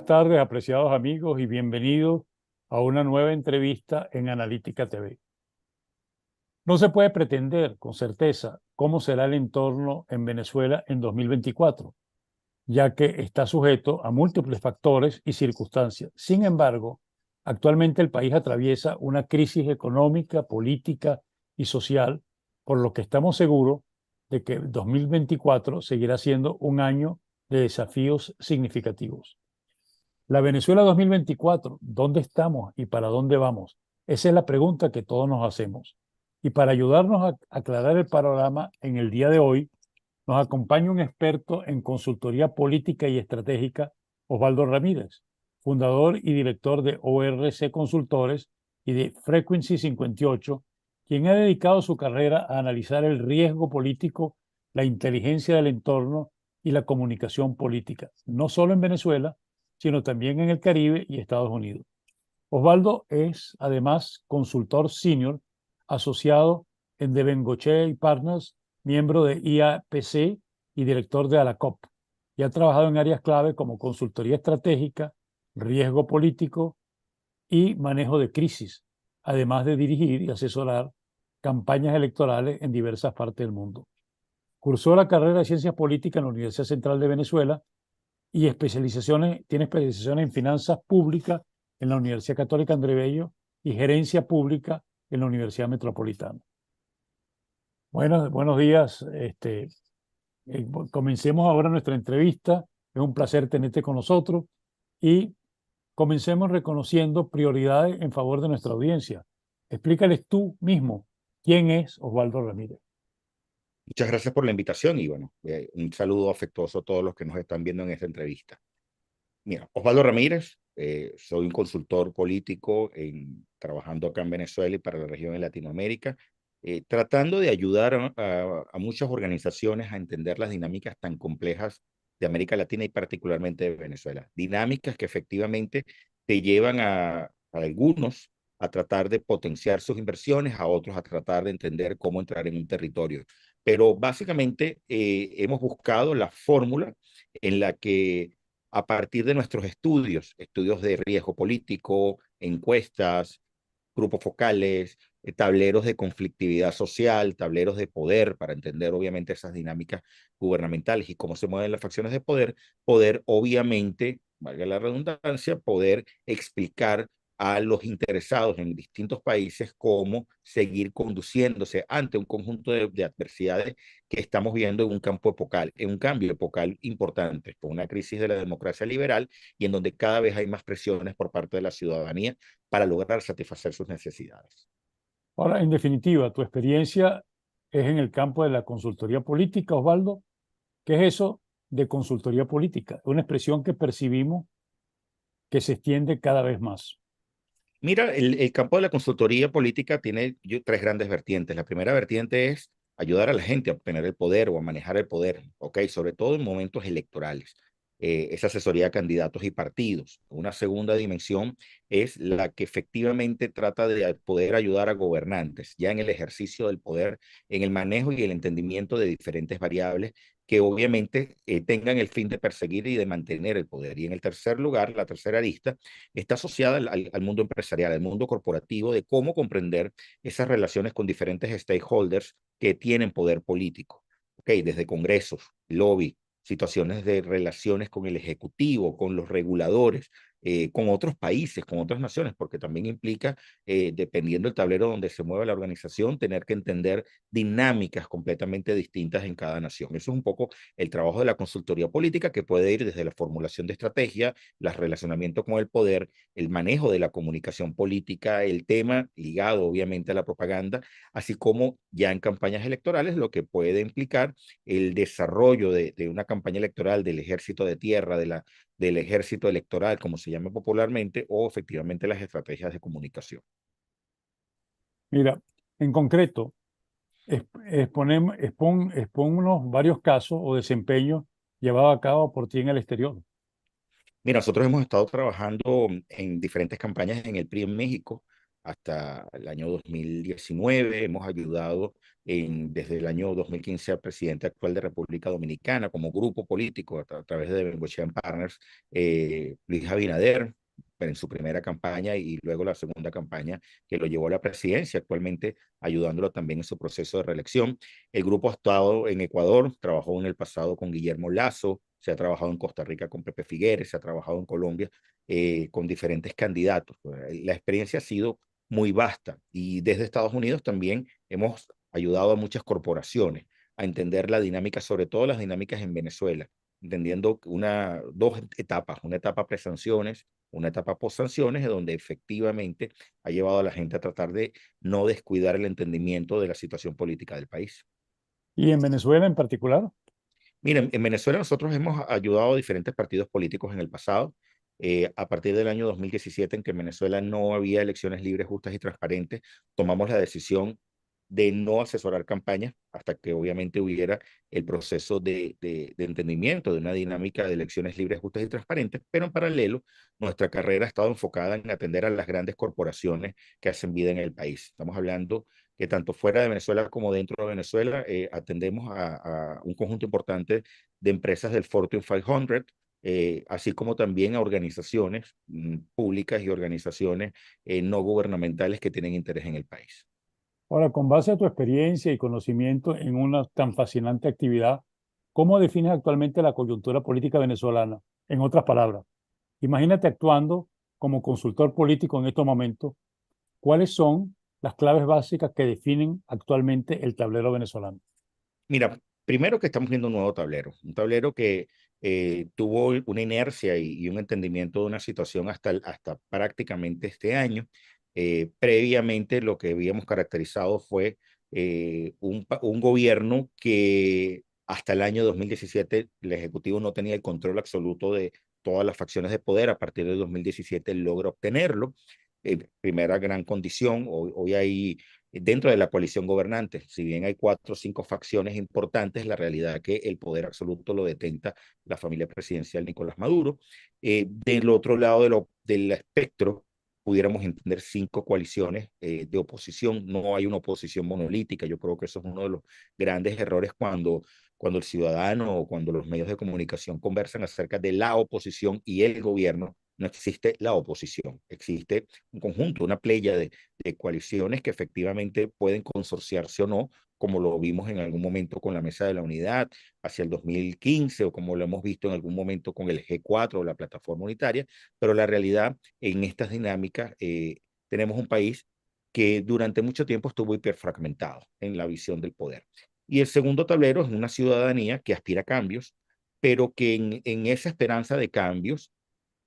Buenas tardes, apreciados amigos, y bienvenidos a una nueva entrevista en Analítica TV. No se puede pretender con certeza cómo será el entorno en Venezuela en 2024, ya que está sujeto a múltiples factores y circunstancias. Sin embargo, actualmente el país atraviesa una crisis económica, política y social, por lo que estamos seguros de que 2024 seguirá siendo un año de desafíos significativos. La Venezuela 2024, ¿dónde estamos y para dónde vamos? Esa es la pregunta que todos nos hacemos. Y para ayudarnos a aclarar el panorama en el día de hoy, nos acompaña un experto en consultoría política y estratégica, Osvaldo Ramírez, fundador y director de ORC Consultores y de Frequency 58, quien ha dedicado su carrera a analizar el riesgo político, la inteligencia del entorno y la comunicación política, no solo en Venezuela, sino también en el Caribe y Estados Unidos. Osvaldo es además consultor senior asociado en De Bengochea y Partners, miembro de IAPC y director de ALACOP, y ha trabajado en áreas clave como consultoría estratégica, riesgo político y manejo de crisis, además de dirigir y asesorar campañas electorales en diversas partes del mundo. Cursó la carrera de Ciencias Políticas en la Universidad Central de Venezuela y tiene especializaciones en finanzas públicas en la Universidad Católica André Bello y gerencia pública en la Universidad Metropolitana. Buenos días. Comencemos ahora nuestra entrevista. Es un placer tenerte con nosotros y comencemos reconociendo prioridades en favor de nuestra audiencia. Explícales tú mismo quién es Osvaldo Ramírez. Muchas gracias por la invitación y bueno, un saludo afectuoso a todos los que nos están viendo en esta entrevista. Mira, Osvaldo Ramírez, soy un consultor político trabajando acá en Venezuela y para la región de Latinoamérica, tratando de ayudar a muchas organizaciones a entender las dinámicas tan complejas de América Latina y particularmente de Venezuela. Dinámicas que efectivamente te llevan a algunos a tratar de potenciar sus inversiones, a otros a tratar de entender cómo entrar en un territorio. Pero básicamente hemos buscado la fórmula en la que a partir de nuestros estudios de riesgo político, encuestas, grupos focales, tableros de conflictividad social, tableros de poder, para entender obviamente esas dinámicas gubernamentales y cómo se mueven las facciones de poder obviamente, valga la redundancia, poder explicar a los interesados en distintos países cómo seguir conduciéndose ante un conjunto de adversidades que estamos viendo en un campo epocal, en un cambio epocal importante, con una crisis de la democracia liberal y en donde cada vez hay más presiones por parte de la ciudadanía para lograr satisfacer sus necesidades. Ahora, en definitiva, tu experiencia es en el campo de la consultoría política, Osvaldo. ¿Qué es eso de consultoría política? Una expresión que percibimos que se extiende cada vez más. Mira, el campo de la consultoría política tiene tres grandes vertientes. La primera vertiente es ayudar a la gente a obtener el poder o a manejar el poder, ¿ok? Sobre todo en momentos electorales. Es asesoría a candidatos y partidos. Una segunda dimensión es la que efectivamente trata de poder ayudar a gobernantes ya en el ejercicio del poder, en el manejo y el entendimiento de diferentes variables que obviamente tengan el fin de perseguir y de mantener el poder. Y en el tercer lugar, la tercera arista, está asociada al mundo empresarial, al mundo corporativo, de cómo comprender esas relaciones con diferentes stakeholders que tienen poder político. Okay, desde congresos, lobby, situaciones de relaciones con el ejecutivo, con los reguladores, con otros países, con otras naciones, porque también implica, dependiendo del tablero donde se mueve la organización, tener que entender dinámicas completamente distintas en cada nación. Eso es un poco el trabajo de la consultoría política, que puede ir desde la formulación de estrategia, el relacionamiento con el poder, el manejo de la comunicación política, el tema ligado obviamente a la propaganda, así como ya en campañas electorales, lo que puede implicar el desarrollo de una campaña electoral del ejército de tierra, del ejército electoral, como se llama popularmente, o efectivamente las estrategias de comunicación. Mira, en concreto, expónnos varios casos o desempeños llevados a cabo por ti en el exterior. Mira, nosotros hemos estado trabajando en diferentes campañas en el PRI en México. hasta el año 2019. Hemos ayudado desde el año 2015 al presidente actual de República Dominicana como grupo político a través de Bengochea Partners, Luis Abinader, en su primera campaña y luego la segunda campaña que lo llevó a la presidencia, actualmente ayudándolo también en su proceso de reelección. El grupo ha estado en Ecuador, trabajó en el pasado con Guillermo Lazo, se ha trabajado en Costa Rica con Pepe Figueres, se ha trabajado en Colombia con diferentes candidatos. La experiencia ha sido muy vasta y desde Estados Unidos también hemos ayudado a muchas corporaciones a entender la dinámica, sobre todo las dinámicas en Venezuela, entendiendo dos etapas, una etapa pre-sanciones, una etapa post-sanciones, donde efectivamente ha llevado a la gente a tratar de no descuidar el entendimiento de la situación política del país. Y en Venezuela en particular. Miren, en Venezuela nosotros hemos ayudado a diferentes partidos políticos en el pasado. A partir del año 2017, en que en Venezuela no había elecciones libres, justas y transparentes, tomamos la decisión de no asesorar campañas hasta que obviamente hubiera el proceso de entendimiento de una dinámica de elecciones libres, justas y transparentes, pero en paralelo nuestra carrera ha estado enfocada en atender a las grandes corporaciones que hacen vida en el país. Estamos hablando que tanto fuera de Venezuela como dentro de Venezuela atendemos a un conjunto importante de empresas del Fortune 500, así como también a organizaciones públicas y organizaciones no gubernamentales que tienen interés en el país. Ahora, con base a tu experiencia y conocimiento en una tan fascinante actividad, ¿cómo defines actualmente la coyuntura política venezolana? En otras palabras, imagínate actuando como consultor político en estos momentos. ¿Cuáles son las claves básicas que definen actualmente el tablero venezolano? Mira, primero que estamos viendo un tablero que tuvo una inercia y un entendimiento de una situación hasta prácticamente este año. Previamente lo que habíamos caracterizado fue un gobierno que hasta el año 2017 el Ejecutivo no tenía el control absoluto de todas las facciones de poder. A partir de 2017 logra obtenerlo. Primera gran condición. Hoy hay dentro de la coalición gobernante, si bien hay 4 o 5 facciones importantes, la realidad es que el poder absoluto lo detenta la familia presidencial Nicolás Maduro. Del otro lado del espectro, pudiéramos entender 5 coaliciones de oposición. No hay una oposición monolítica. Yo creo que eso es uno de los grandes errores cuando el ciudadano o cuando los medios de comunicación conversan acerca de la oposición y el gobierno. No existe la oposición, existe un conjunto, una playa de coaliciones que efectivamente pueden consorciarse o no, como lo vimos en algún momento con la Mesa de la Unidad hacia el 2015 o como lo hemos visto en algún momento con el G4 o la Plataforma Unitaria, pero la realidad en estas dinámicas tenemos un país que durante mucho tiempo estuvo hiperfragmentado en la visión del poder. Y el segundo tablero es una ciudadanía que aspira a cambios, pero que en esa esperanza de cambios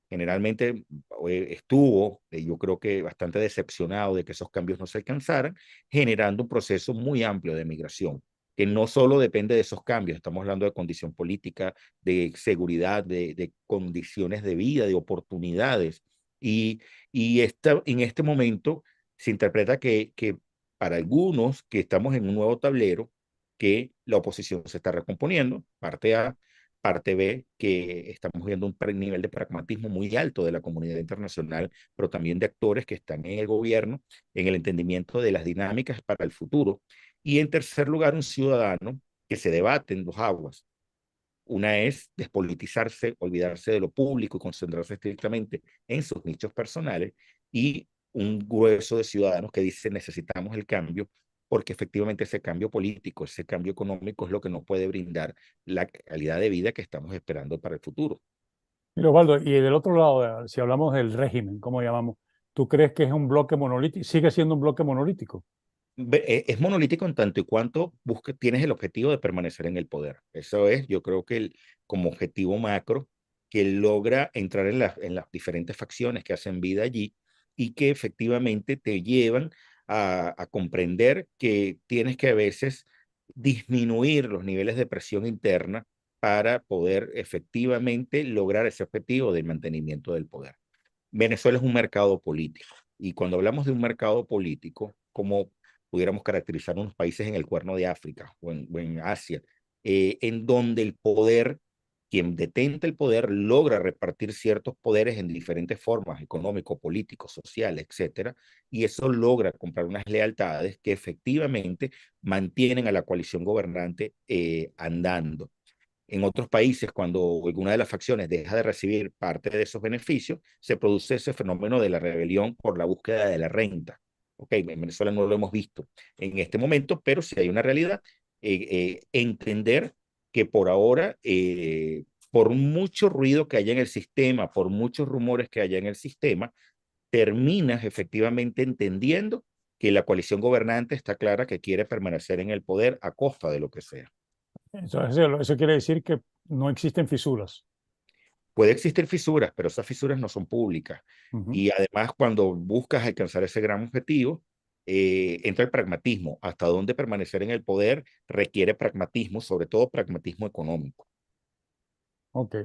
generalmente estuvo, yo creo que bastante decepcionado de que esos cambios no se alcanzaran, generando un proceso muy amplio de migración, que no solo depende de esos cambios, estamos hablando de condición política, de seguridad, de condiciones de vida, de oportunidades. En este momento se interpreta que para algunos que estamos en un nuevo tablero, que la oposición se está recomponiendo, parte A. Parte B, que estamos viendo un nivel de pragmatismo muy alto de la comunidad internacional, pero también de actores que están en el gobierno, en el entendimiento de las dinámicas para el futuro. Y en tercer lugar, un ciudadano que se debate en dos aguas. Una es despolitizarse, olvidarse de lo público y concentrarse estrictamente en sus nichos personales, y un grueso de ciudadanos que dicen necesitamos el cambio porque efectivamente ese cambio político, ese cambio económico es lo que nos puede brindar la calidad de vida que estamos esperando para el futuro. Mira, Osvaldo, y del otro lado, si hablamos del régimen, ¿cómo llamamos? ¿Tú crees que es un bloque monolítico? ¿Sigue siendo un bloque monolítico? Es monolítico en tanto y cuanto tienes el objetivo de permanecer en el poder. Eso es, yo creo que como objetivo macro, que logra entrar en las diferentes facciones que hacen vida allí y que efectivamente te llevan a comprender que tienes que a veces disminuir los niveles de presión interna para poder efectivamente lograr ese objetivo del mantenimiento del poder. Venezuela es un mercado político y cuando hablamos de un mercado político, como pudiéramos caracterizar unos países en el Cuerno de África o en Asia, en donde el poder quien detenta el poder logra repartir ciertos poderes en diferentes formas, económico, político, social, etcétera, y eso logra comprar unas lealtades que efectivamente mantienen a la coalición gobernante andando. En otros países, cuando alguna de las facciones deja de recibir parte de esos beneficios, se produce ese fenómeno de la rebelión por la búsqueda de la renta. Ok, en Venezuela no lo hemos visto en este momento, pero sí hay una realidad. Entender que por ahora, por mucho ruido que haya en el sistema, por muchos rumores que haya en el sistema, terminas efectivamente entendiendo que la coalición gobernante está clara que quiere permanecer en el poder a costa de lo que sea. Eso quiere decir que no existen fisuras. Puede existir fisuras, pero esas fisuras no son públicas. Ujú. Y además, cuando buscas alcanzar ese gran objetivo, entra el pragmatismo. Hasta dónde permanecer en el poder requiere pragmatismo, sobre todo pragmatismo económico. Ok.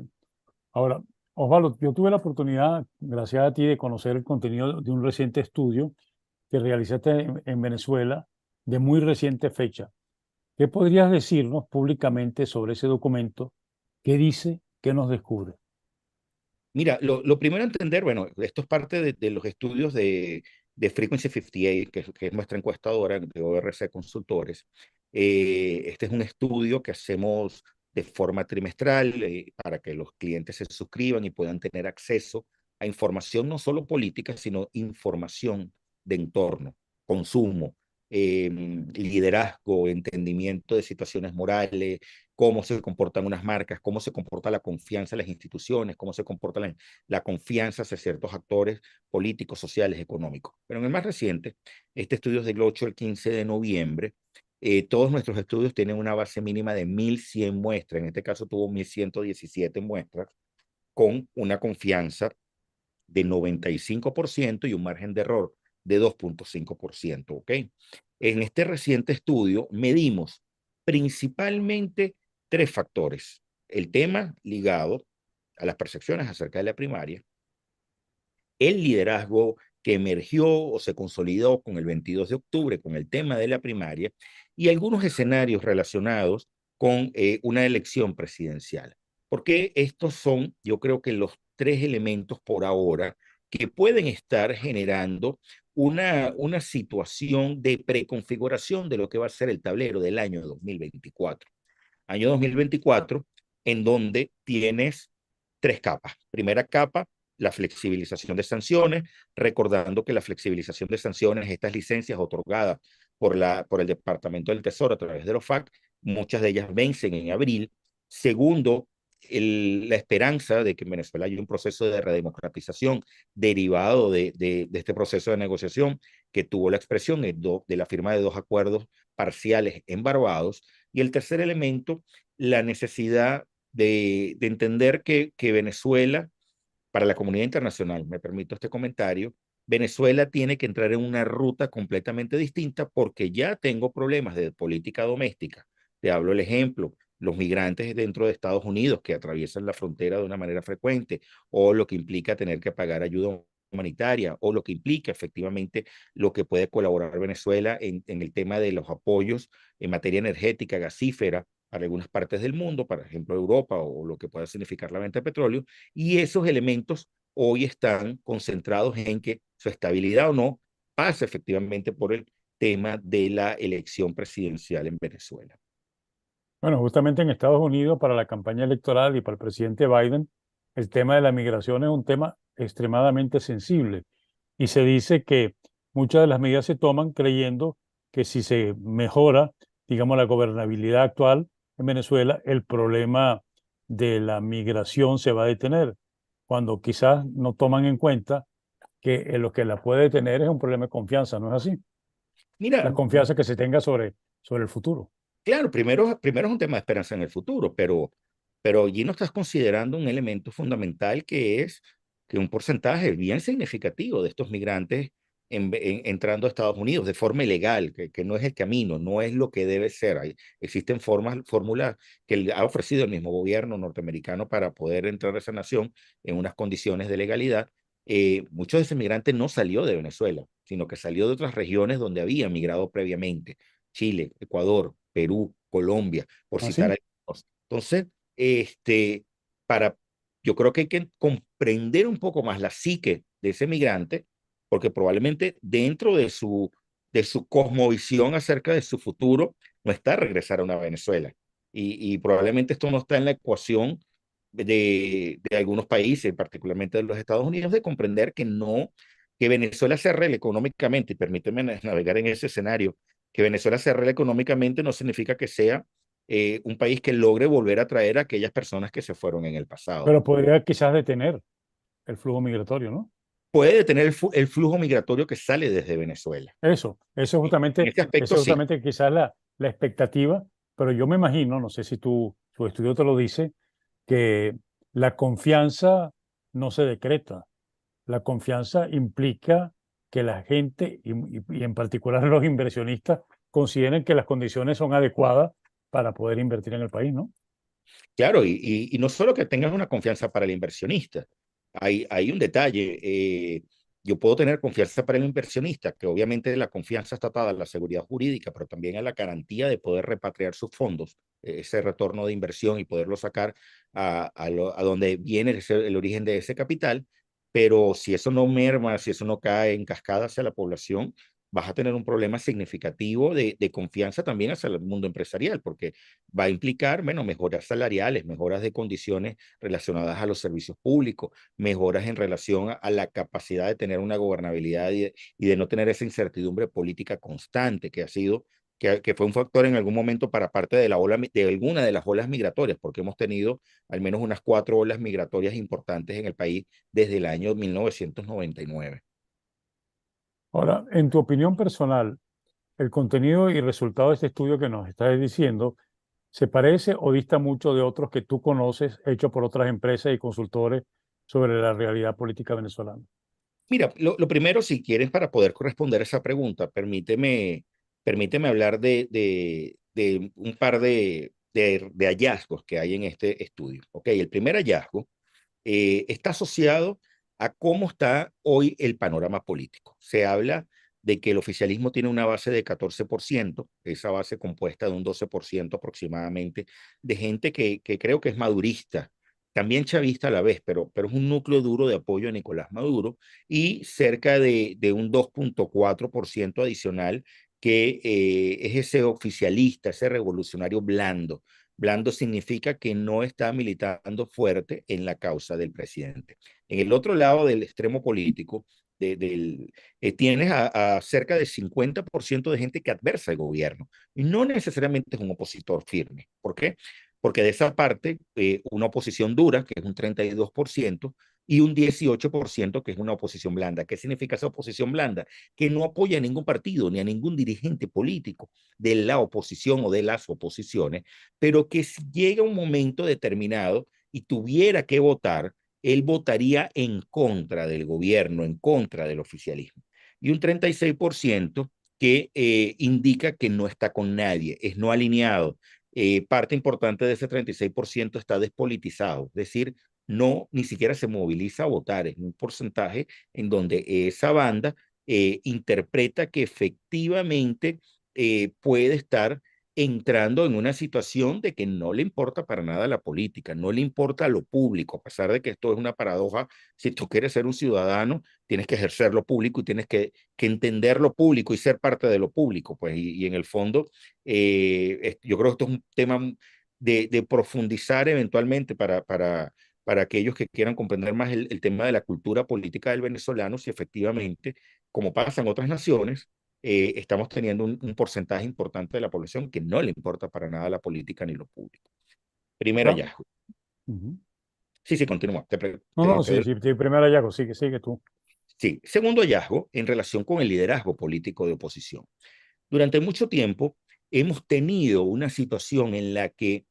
Ahora, Osvaldo, yo tuve la oportunidad, gracias a ti, de conocer el contenido de un reciente estudio que realizaste en Venezuela de muy reciente fecha. ¿Qué podrías decirnos públicamente sobre ese documento? ¿Qué dice? ¿Qué nos descubre? Mira, lo primero a entender, bueno, esto es parte de los estudios de Frequency 58, que es nuestra encuestadora de ORC Consultores. Este es un estudio que hacemos de forma trimestral para que los clientes se suscriban y puedan tener acceso a información no solo política, sino información de entorno, consumo, liderazgo, entendimiento de situaciones morales, cómo se comportan unas marcas, cómo se comporta la confianza en las instituciones, cómo se comporta la confianza hacia ciertos actores políticos, sociales, económicos. Pero en el más reciente, este estudio es del 8 al 15 de noviembre. Todos nuestros estudios tienen una base mínima de 1.100 muestras. En este caso tuvo 1.117 muestras con una confianza de 95% y un margen de error de 2,5%. ¿Ok? En este reciente estudio medimos principalmente tres factores. El tema ligado a las percepciones acerca de la primaria, el liderazgo que emergió o se consolidó con el 22 de octubre, con el tema de la primaria, y algunos escenarios relacionados con una elección presidencial. Porque estos son, yo creo que los tres elementos por ahora que pueden estar generando una situación de preconfiguración de lo que va a ser el tablero del año 2024. Año 2024, en donde tienes tres capas. Primera capa, la flexibilización de sanciones, recordando que la flexibilización de sanciones, estas licencias otorgadas por el Departamento del Tesoro a través de los FAC, muchas de ellas vencen en abril. Segundo, la esperanza de que en Venezuela haya un proceso de redemocratización derivado de este proceso de negociación que tuvo la expresión de la firma de dos acuerdos parciales en Barbados. Y el tercer elemento, la necesidad de entender que Venezuela, para la comunidad internacional, me permito este comentario, Venezuela tiene que entrar en una ruta completamente distinta porque ya tengo problemas de política doméstica. Te hablo el ejemplo, los migrantes dentro de Estados Unidos que atraviesan la frontera de una manera frecuente, o lo que implica tener que pagar ayuda humanitaria, o lo que implica efectivamente lo que puede colaborar Venezuela en el tema de los apoyos en materia energética, gasífera, para algunas partes del mundo, por ejemplo Europa, o lo que pueda significar la venta de petróleo, y esos elementos hoy están concentrados en que su estabilidad o no pasa efectivamente por el tema de la elección presidencial en Venezuela. Bueno, justamente en Estados Unidos, para la campaña electoral y para el presidente Biden, el tema de la migración es un tema extremadamente sensible. Y se dice que muchas de las medidas se toman creyendo que si se mejora, digamos, la gobernabilidad actual en Venezuela, el problema de la migración se va a detener, cuando quizás no toman en cuenta que lo que la puede detener es un problema de confianza, ¿no es así? Mira, La confianza que se tenga sobre el futuro. claro, primero es un tema de esperanza en el futuro, pero allí no estás considerando un elemento fundamental que es que un porcentaje bien significativo de estos migrantes entrando a Estados Unidos de forma ilegal, que no es el camino, no es lo que debe ser. Existen fórmulas que le ha ofrecido el mismo gobierno norteamericano para poder entrar a esa nación en unas condiciones de legalidad. Muchos de esos migrantes no salió de Venezuela, sino que salió de otras regiones donde había migrado previamente. Chile, Ecuador, Perú, Colombia, por citar ¿Así? algunos. Entonces, para, yo creo que hay que comprender un poco más la psique de ese migrante, porque probablemente dentro de su cosmovisión acerca de su futuro no está regresar a una Venezuela. Y probablemente esto no está en la ecuación de algunos países, particularmente de los Estados Unidos, de comprender que no, que Venezuela se arregle económicamente, y permíteme navegar en ese escenario, que Venezuela se arregle económicamente no significa que sea un país que logre volver a traer a aquellas personas que se fueron en el pasado. pero podría quizás detener el flujo migratorio, ¿no? Puede detener el flujo migratorio que sale desde Venezuela. En ese Eso aspecto es sí. justamente quizás la expectativa, pero yo me imagino, no sé si tu estudio te lo dice, que la confianza no se decreta. La confianza implica que la gente, y en particular los inversionistas, consideren que las condiciones son adecuadas para poder invertir en el país, ¿no? Claro, y no solo que tengas una confianza para el inversionista, hay un detalle. Yo puedo tener confianza para el inversionista, que obviamente la confianza está atada a la seguridad jurídica, pero también a la garantía de poder repatriar sus fondos, ese retorno de inversión y poderlo sacar a donde viene el origen de ese capital. Pero si eso no merma, si eso no cae en cascada hacia la población, vas a tener un problema significativo de confianza también hacia el mundo empresarial, porque va a implicar, bueno, mejoras salariales, mejoras de condiciones relacionadas a los servicios públicos, mejoras en relación a la capacidad de tener una gobernabilidad y de no tener esa incertidumbre política constante que ha sido, que fue un factor en algún momento para parte de la ola, de alguna de las olas migratorias, porque hemos tenido al menos unas 4 olas migratorias importantes en el país desde el año 1999. Ahora, en tu opinión personal, el contenido y resultado de este estudio que nos estás diciendo, ¿se parece o dista mucho de otros que tú conoces, hechos por otras empresas y consultores sobre la realidad política venezolana? Mira, lo primero, si quieres, para poder corresponder a esa pregunta, permíteme hablar de un par de hallazgos que hay en este estudio. Ok, el primer hallazgo está asociado a cómo está hoy el panorama político. Se habla de que el oficialismo tiene una base de 14%, esa base compuesta de un 12% aproximadamente, de gente que creo que es madurista, también chavista a la vez, pero es un núcleo duro de apoyo a Nicolás Maduro, y cerca de un 2,4% adicional que es ese oficialista, ese revolucionario blando. Blando significa que no está militando fuerte en la causa del presidente. En el otro lado del extremo político, tienes a cerca de 50% de gente que adversa el gobierno. Y no necesariamente es un opositor firme. ¿Por qué? Porque de esa parte, una oposición dura, que es un 32%, y un 18% que es una oposición blanda. ¿Qué significa esa oposición blanda? Que no apoya a ningún partido ni a ningún dirigente político de la oposición o de las oposiciones, pero que si llega un momento determinado y tuviera que votar, él votaría en contra del gobierno, en contra del oficialismo. Y un 36% que indica que no está con nadie, es no alineado. Parte importante de ese 36% está despolitizado, es decir, no ni siquiera se moviliza a votar, es un porcentaje en donde esa banda interpreta que efectivamente puede estar entrando en una situación de que no le importa para nada la política, no le importa lo público, a pesar de que esto es una paradoja. Si tú quieres ser un ciudadano, tienes que ejercer lo público y tienes que entender lo público y ser parte de lo público, pues, y en el fondo, yo creo que esto es un tema de profundizar eventualmente para aquellos que quieran comprender más el tema de la cultura política del venezolano, si efectivamente, como pasa en otras naciones, estamos teniendo un porcentaje importante de la población que no le importa para nada la política ni lo público. Primer Ahora, hallazgo. ujú. Sí, sí, continúa. No, no, Te sí, doy. sí, sí, primero hallazgo, sigue tú. Sí, segundo hallazgo en relación con el liderazgo político de oposición. Durante mucho tiempo hemos tenido una situación en la que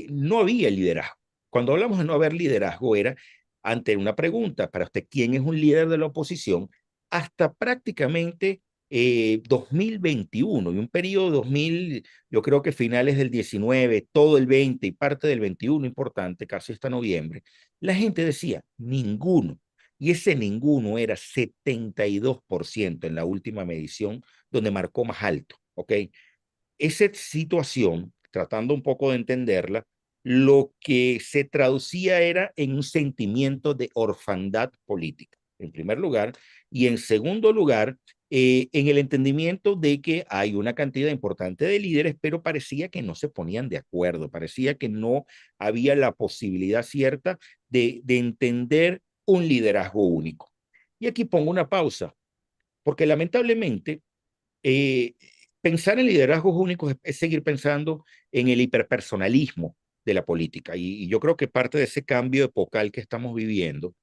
no había liderazgo. Cuando hablamos de no haber liderazgo era ante una pregunta para usted, ¿quién es un líder de la oposición? Hasta prácticamente 2021 y un periodo 2000, yo creo que finales del 19, todo el 20 y parte del 21 importante, casi hasta noviembre, la gente decía ninguno. Y ese ninguno era 72% en la última medición donde marcó más alto, ¿ok? Esa situación, tratando un poco de entenderla, lo que se traducía era en un sentimiento de orfandad política, en primer lugar, y en segundo lugar, en el entendimiento de que hay una cantidad importante de líderes, pero parecía que no se ponían de acuerdo, parecía que no había la posibilidad cierta de entender un liderazgo único. Y aquí pongo una pausa, porque lamentablemente eh, pensar en liderazgos únicos es seguir pensando en el hiperpersonalismo de la política. Y yo creo que parte de ese cambio epocal que estamos viviendo,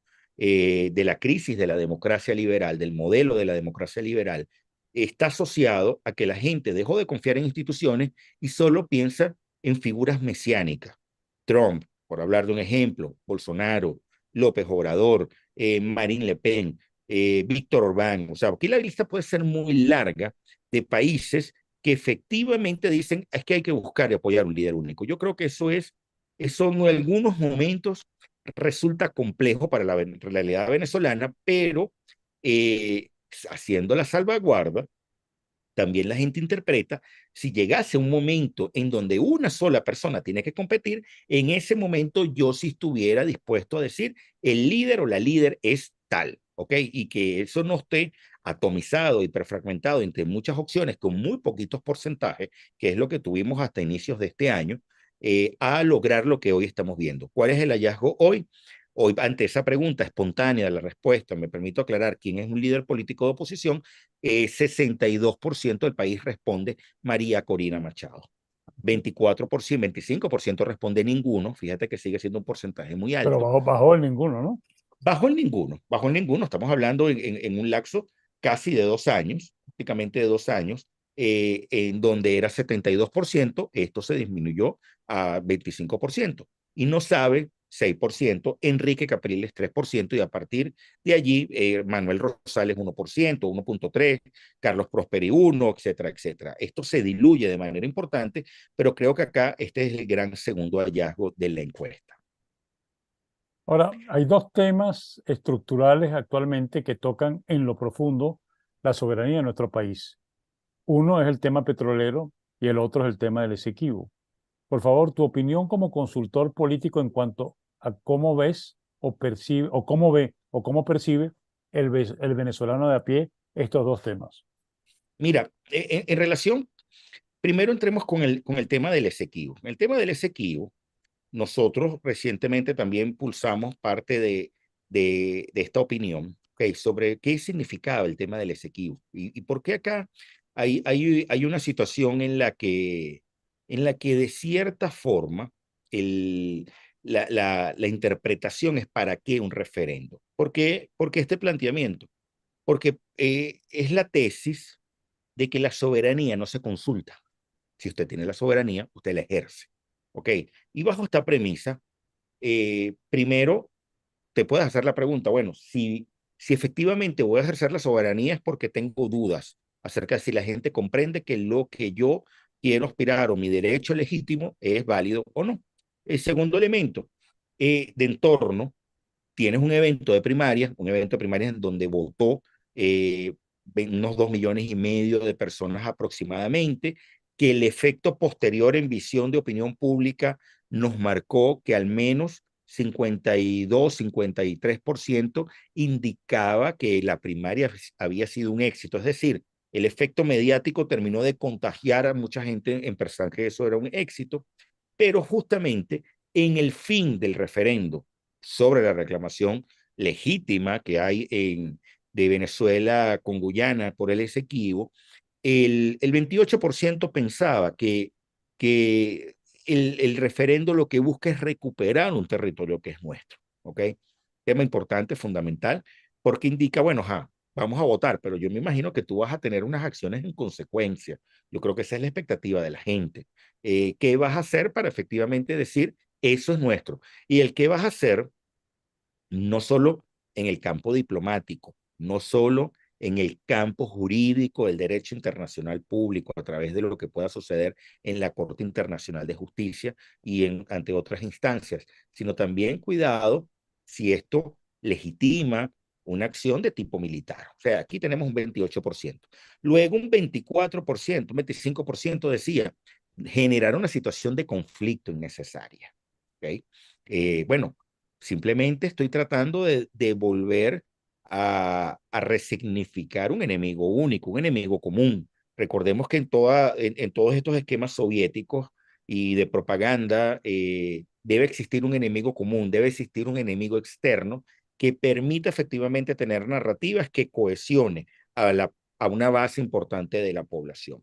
de la crisis de la democracia liberal, del modelo de la democracia liberal, está asociado a que la gente dejó de confiar en instituciones y solo piensa en figuras mesiánicas. Trump, por hablar de un ejemplo, Bolsonaro, López Obrador, Marine Le Pen, Víctor Orbán. O sea, aquí la lista puede ser muy larga de países que efectivamente dicen es que hay que buscar y apoyar un líder único. Yo creo que eso en algunos momentos resulta complejo para la realidad venezolana, pero haciendo la salvaguarda, también la gente interpreta, si llegase un momento en donde una sola persona tiene que competir, en ese momento yo sí estuviera dispuesto a decir, el líder o la líder es tal, ¿ok? Y que eso no esté atomizado, hiperfragmentado entre muchas opciones con muy poquitos porcentajes, que es lo que tuvimos hasta inicios de este año, a lograr lo que hoy estamos viendo. ¿Cuál es el hallazgo hoy? Hoy, ante esa pregunta espontánea de la respuesta, me permito aclarar quién es un líder político de oposición. 62% del país responde María Corina Machado. 24%, 25% responde ninguno. Fíjate que sigue siendo un porcentaje muy Pero alto. bajo el ninguno, ¿no? Bajo el ninguno, bajo el ninguno. Estamos hablando en un lapso casi de 2 años, prácticamente de 2 años, en donde era 72%, esto se disminuyó a 25%. Y no sabe 6%, Enrique Capriles 3%, y a partir de allí Manuel Rosales 1%, 1.3%, Carlos Prosperi 1%, etcétera, etcétera. Esto se diluye de manera importante, pero creo que acá este es el gran segundo hallazgo de la encuesta. Ahora, hay dos temas estructurales actualmente que tocan en lo profundo la soberanía de nuestro país. Uno es el tema petrolero y el otro es el tema del Esequibo. Por favor, tu opinión como consultor político en cuanto a cómo ves o percibe, o cómo ve o cómo percibe el venezolano de a pie estos dos temas. Mira, en relación, primero entremos con el tema del Esequibo. El tema del Esequibo, nosotros recientemente también pulsamos parte de esta opinión, okay, sobre qué significaba el tema del Esequibo y por qué acá hay una situación en la que de cierta forma la interpretación es para qué un referendo. ¿Por qué este planteamiento? Porque es la tesis de que la soberanía no se consulta. Si usted tiene la soberanía, usted la ejerce. ¿Ok? Y bajo esta premisa, primero te puedes hacer la pregunta, bueno, si efectivamente voy a ejercer la soberanía es porque tengo dudas acerca de si la gente comprende que lo que yo quiero aspirar o mi derecho legítimo es válido o no. El segundo elemento, de entorno, tienes un evento de primarias en donde votó eh, unos 2,5 millones de personas aproximadamente, que el efecto posterior en visión de opinión pública nos marcó que al menos 52, 53% indicaba que la primaria había sido un éxito. Es decir, el efecto mediático terminó de contagiar a mucha gente en pensar que eso era un éxito, pero justamente en el fin del referendo sobre la reclamación legítima que hay de Venezuela con Guyana por el Esequibo, el 28% pensaba que el referendo lo que busca es recuperar un territorio que es nuestro. ¿Ok? Tema importante, fundamental, porque indica, bueno, vamos a votar, pero yo me imagino que tú vas a tener unas acciones en consecuencia. Yo creo que esa es la expectativa de la gente. ¿Qué vas a hacer para efectivamente decir, eso es nuestro? Y el qué vas a hacer no solo en el campo diplomático, no solo en el campo jurídico del derecho internacional público a través de lo que pueda suceder en la Corte Internacional de Justicia y ante otras instancias, sino también cuidado si esto legitima una acción de tipo militar. O sea, aquí tenemos un 28%. Luego un 24%, un 25% decía generar una situación de conflicto innecesaria. ¿ok? Bueno, simplemente estoy tratando de volver a resignificar un enemigo único, un enemigo común. Recordemos que en todos estos esquemas soviéticos y de propaganda debe existir un enemigo común, debe existir un enemigo externo que permita efectivamente tener narrativas que cohesione a una base importante de la población.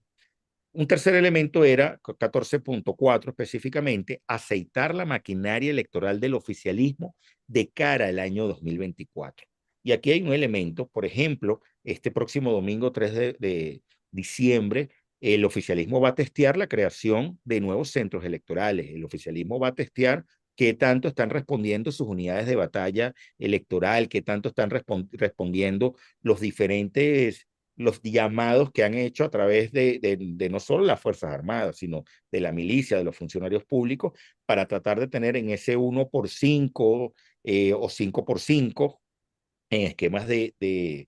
Un tercer elemento era, 14.4 específicamente, aceitar la maquinaria electoral del oficialismo de cara al año 2024. Y aquí hay un elemento, por ejemplo, este próximo domingo 3 de diciembre, el oficialismo va a testear la creación de nuevos centros electorales. El oficialismo va a testear qué tanto están respondiendo sus unidades de batalla electoral, qué tanto están respondiendo los diferentes los llamados que han hecho a través de no solo las Fuerzas Armadas, sino de la milicia, de los funcionarios públicos, para tratar de tener en ese 1 por 5 o 5 por 5 en esquemas de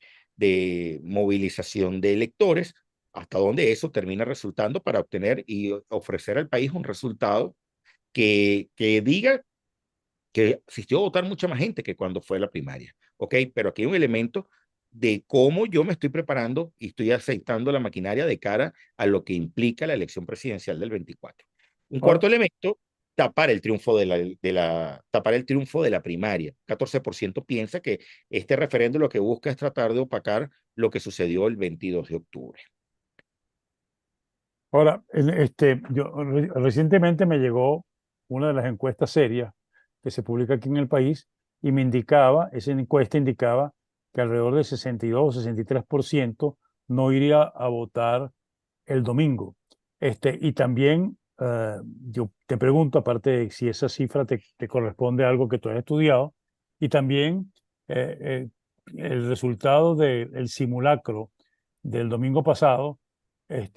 movilización de electores, hasta donde eso termina resultando para obtener y ofrecer al país un resultado que diga que asistió a votar mucha más gente que cuando fue la primaria, ¿ok? Pero aquí hay un elemento de cómo yo me estoy preparando y estoy aceitando la maquinaria de cara a lo que implica la elección presidencial del 24. Un Ahora, cuarto elemento, tapar el triunfo tapar el triunfo de la primaria. 14% piensa que este referendo lo que busca es tratar de opacar lo que sucedió el 22 de octubre. ahora, recientemente me llegó una de las encuestas serias que se publica aquí en el país y esa encuesta indicaba que alrededor del 62 o 63% no iría a votar el domingo. Y también yo te pregunto, aparte de si esa cifra te corresponde a algo que tú has estudiado, y también el resultado del simulacro del domingo pasado, es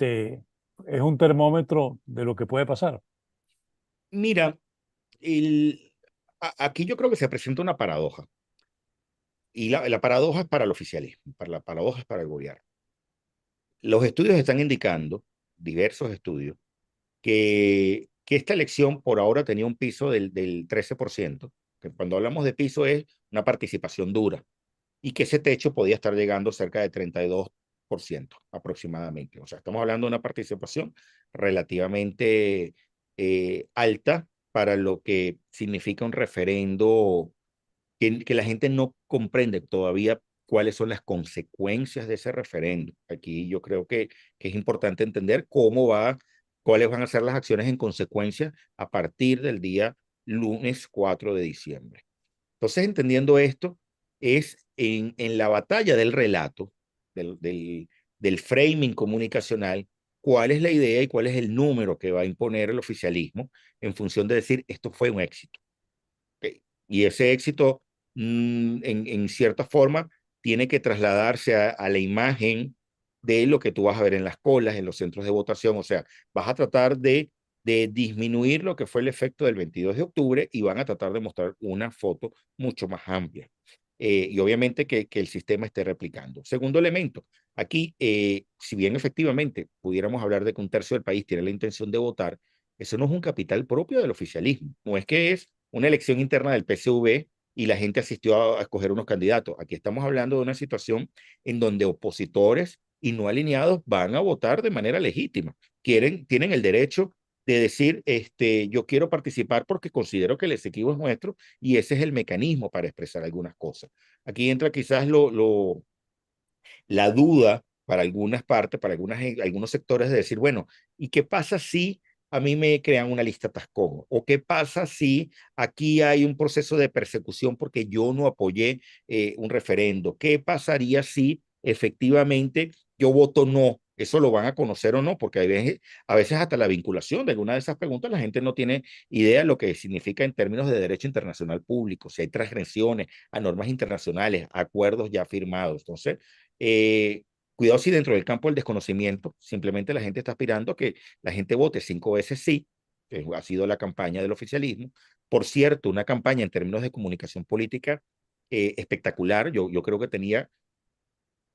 un termómetro de lo que puede pasar. Mira, aquí yo creo que se presenta una paradoja. Y la paradoja es para el oficialismo, la paradoja es para el gobierno. Los estudios están indicando, diversos estudios, que esta elección por ahora tenía un piso del 13%, que cuando hablamos de piso es una participación dura, y que ese techo podía estar llegando cerca de 32% aproximadamente. O sea, estamos hablando de una participación relativamente alta para lo que significa un referendo que la gente no comprende todavía cuáles son las consecuencias de ese referendo. Aquí yo creo que es importante entender cuáles van a ser las acciones en consecuencia a partir del día lunes 4 de diciembre. Entonces, entendiendo esto, es en la batalla del relato, del framing comunicacional, cuál es la idea y cuál es el número que va a imponer el oficialismo en función de decir esto fue un éxito. Y ese éxito, en cierta forma, tiene que trasladarse a la imagen de lo que tú vas a ver en las colas, en los centros de votación. O sea, vas a tratar de disminuir lo que fue el efecto del 22 de octubre y van a tratar de mostrar una foto mucho más amplia. Y obviamente que el sistema esté replicando. Segundo elemento, aquí, si bien efectivamente pudiéramos hablar de que un tercio del país tiene la intención de votar, eso no es un capital propio del oficialismo. No es que es una elección interna del PSV y la gente asistió a escoger unos candidatos. Aquí estamos hablando de una situación en donde opositores y no alineados van a votar de manera legítima. Tienen el derecho de decir, yo quiero participar porque considero que el equipo es nuestro y ese es el mecanismo para expresar algunas cosas. Aquí entra quizás la duda para algunas partes, para algunos sectores de decir, bueno, ¿y qué pasa si a mí me crean una lista Tascón? ¿O qué pasa si aquí hay un proceso de persecución porque yo no apoyé un referendo? ¿Qué pasaría si efectivamente yo voto no? Eso lo van a conocer o no, porque a veces hasta la vinculación de alguna de esas preguntas la gente no tiene idea de lo que significa en términos de derecho internacional público, si hay transgresiones a normas internacionales, acuerdos ya firmados. Entonces, eh, cuidado si dentro del campo del desconocimiento simplemente la gente está aspirando a que la gente vote 5 veces sí, que ha sido la campaña del oficialismo. Por cierto, una campaña en términos de comunicación política espectacular. Yo creo que tenía,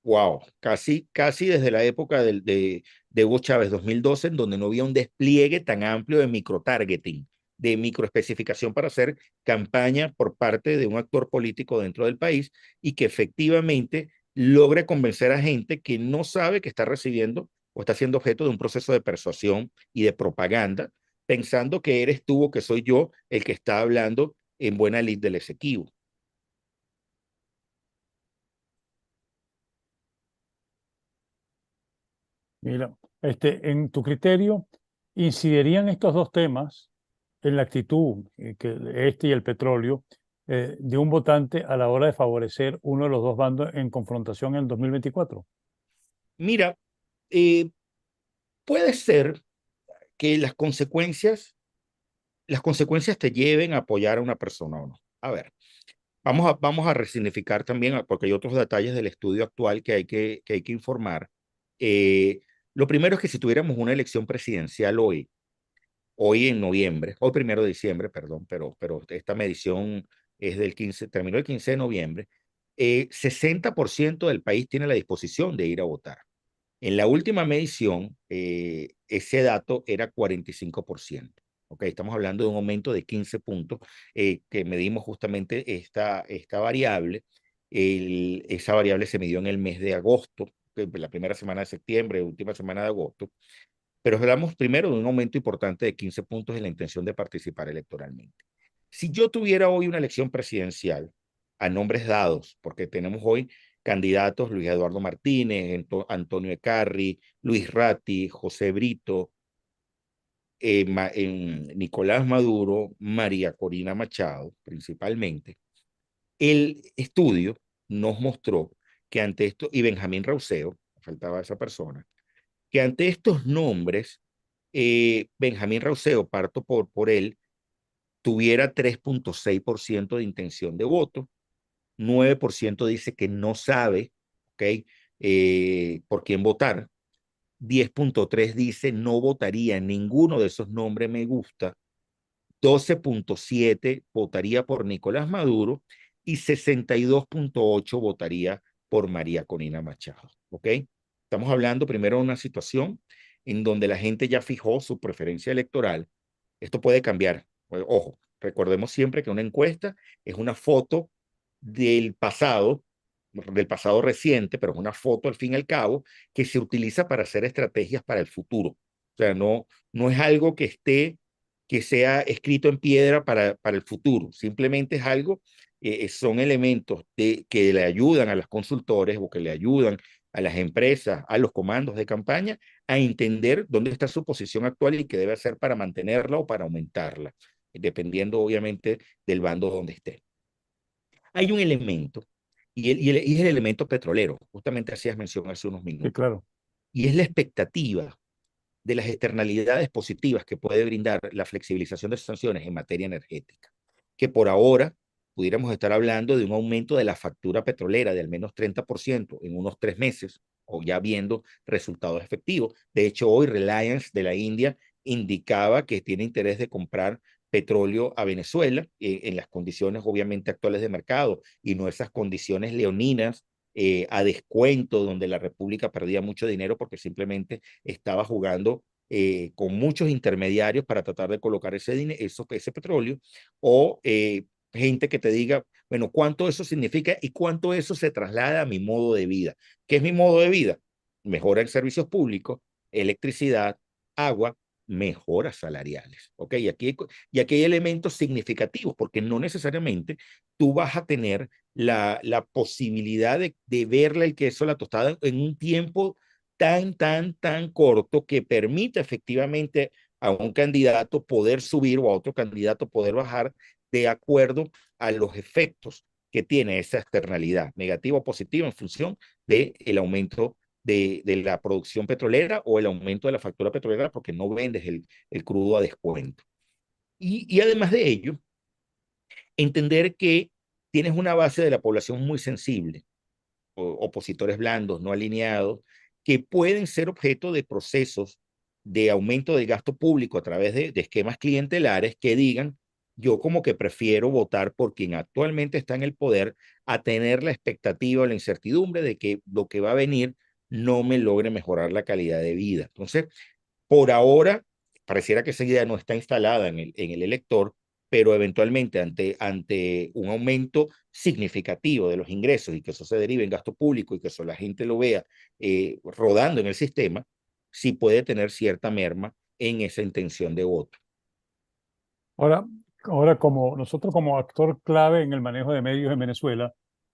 wow, casi desde la época de Hugo Chávez 2012, en donde no había un despliegue tan amplio de microtargeting. de microespecificación para hacer campaña por parte de un actor político dentro del país y que efectivamente logre convencer a gente que no sabe que está recibiendo o está siendo objeto de un proceso de persuasión y de propaganda, pensando que eres tú o que soy yo el que está hablando en buena lid del Esequibo. Mira, en tu criterio, ¿incidirían estos dos temas en la actitud, que este y el petróleo, de un votante a la hora de favorecer uno de los dos bandos en confrontación en el 2024? Mira, eh, puede ser que las consecuencias te lleven a apoyar a una persona o no. A ver, vamos a resignificar también, porque hay otros detalles del estudio actual que hay que informar. Eh, lo primero es que si tuviéramos una elección presidencial hoy en noviembre, hoy 1 de diciembre, perdón, pero esta medición es del 15, terminó el 15 de noviembre, 60% del país tiene la disposición de ir a votar. En la última medición, ese dato era 45%. Okay, estamos hablando de un aumento de 15 puntos que medimos justamente esta variable. Esa variable se midió en el mes de agosto, la primera semana de septiembre, última semana de agosto. Pero hablamos primero de un aumento importante de 15 puntos en la intención de participar electoralmente. Si yo tuviera hoy una elección presidencial a nombres dados, porque tenemos hoy candidatos Luis Eduardo Martínez, Antonio Ecarri, Luis Ratti, José Brito, Nicolás Maduro, María Corina Machado, principalmente, el estudio nos mostró que ante esto, y Benjamín Rauseo, faltaba esa persona, que ante estos nombres, Benjamín Rauseo, parto por él, tuviera 3,6% de intención de voto, 9% dice que no sabe, ¿ok? Por quién votar, 10,3% dice no votaría en ninguno de esos nombres me gusta, 12,7% votaría por Nicolás Maduro y 62,8% votaría por María Corina Machado, ¿ok? Estamos hablando primero de una situación en donde la gente ya fijó su preferencia electoral. Esto puede cambiar. Ojo, recordemos siempre que una encuesta es una foto del pasado reciente, pero es una foto al fin y al cabo que se utiliza para hacer estrategias para el futuro. O sea, no es algo que sea escrito en piedra para el futuro. Simplemente es algo, son elementos que le ayudan a los consultores o que le ayudan a las empresas, a los comandos de campaña, a entender dónde está su posición actual y qué debe hacer para mantenerla o para aumentarla, dependiendo obviamente del bando donde esté. Hay un elemento, y es el elemento petrolero, justamente hacías mención hace unos Sí, minutos, claro. y es la expectativa de las externalidades positivas que puede brindar la flexibilización de sanciones en materia energética, que por ahora pudiéramos estar hablando de un aumento de la factura petrolera de al menos 30% en unos 3 meses, o ya viendo resultados efectivos. De hecho, hoy Reliance de la India indicaba que tiene interés de comprar petróleo a Venezuela en las condiciones obviamente actuales de mercado y no esas condiciones leoninas a descuento donde la República perdía mucho dinero porque simplemente estaba jugando con muchos intermediarios para tratar de colocar ese petróleo, o gente que te diga, bueno, cuánto eso significa y cuánto eso se traslada a mi modo de vida. ¿Qué es mi modo de vida? Mejora en servicios públicos, electricidad, agua, mejoras salariales. ¿Ok? Y aquí hay elementos significativos, porque no necesariamente tú vas a tener la posibilidad de verle el queso a la tostada en un tiempo tan corto que permita efectivamente a un candidato poder subir o a otro candidato poder bajar de acuerdo a los efectos que tiene esa externalidad, negativa o positiva, en función del aumento de la producción petrolera o el aumento de la factura petrolera, porque no vendes el crudo a descuento. Y además de ello, entender que tienes una base de la población muy sensible, opositores blandos, no alineados, que pueden ser objeto de procesos de aumento del gasto público a través de esquemas clientelares que digan, yo como que prefiero votar por quien actualmente está en el poder a tener la expectativa o la incertidumbre de que lo que va a venir no me logre mejorar la calidad de vida. Entonces, por ahora, pareciera que esa idea no está instalada en el elector, pero eventualmente ante un aumento significativo de los ingresos y que eso se derive en gasto público y que eso la gente lo vea rodando en el sistema, sí puede tener cierta merma en esa intención de voto. Ahora, ahora como nosotros como actor clave en el manejo de medios en Venezuela,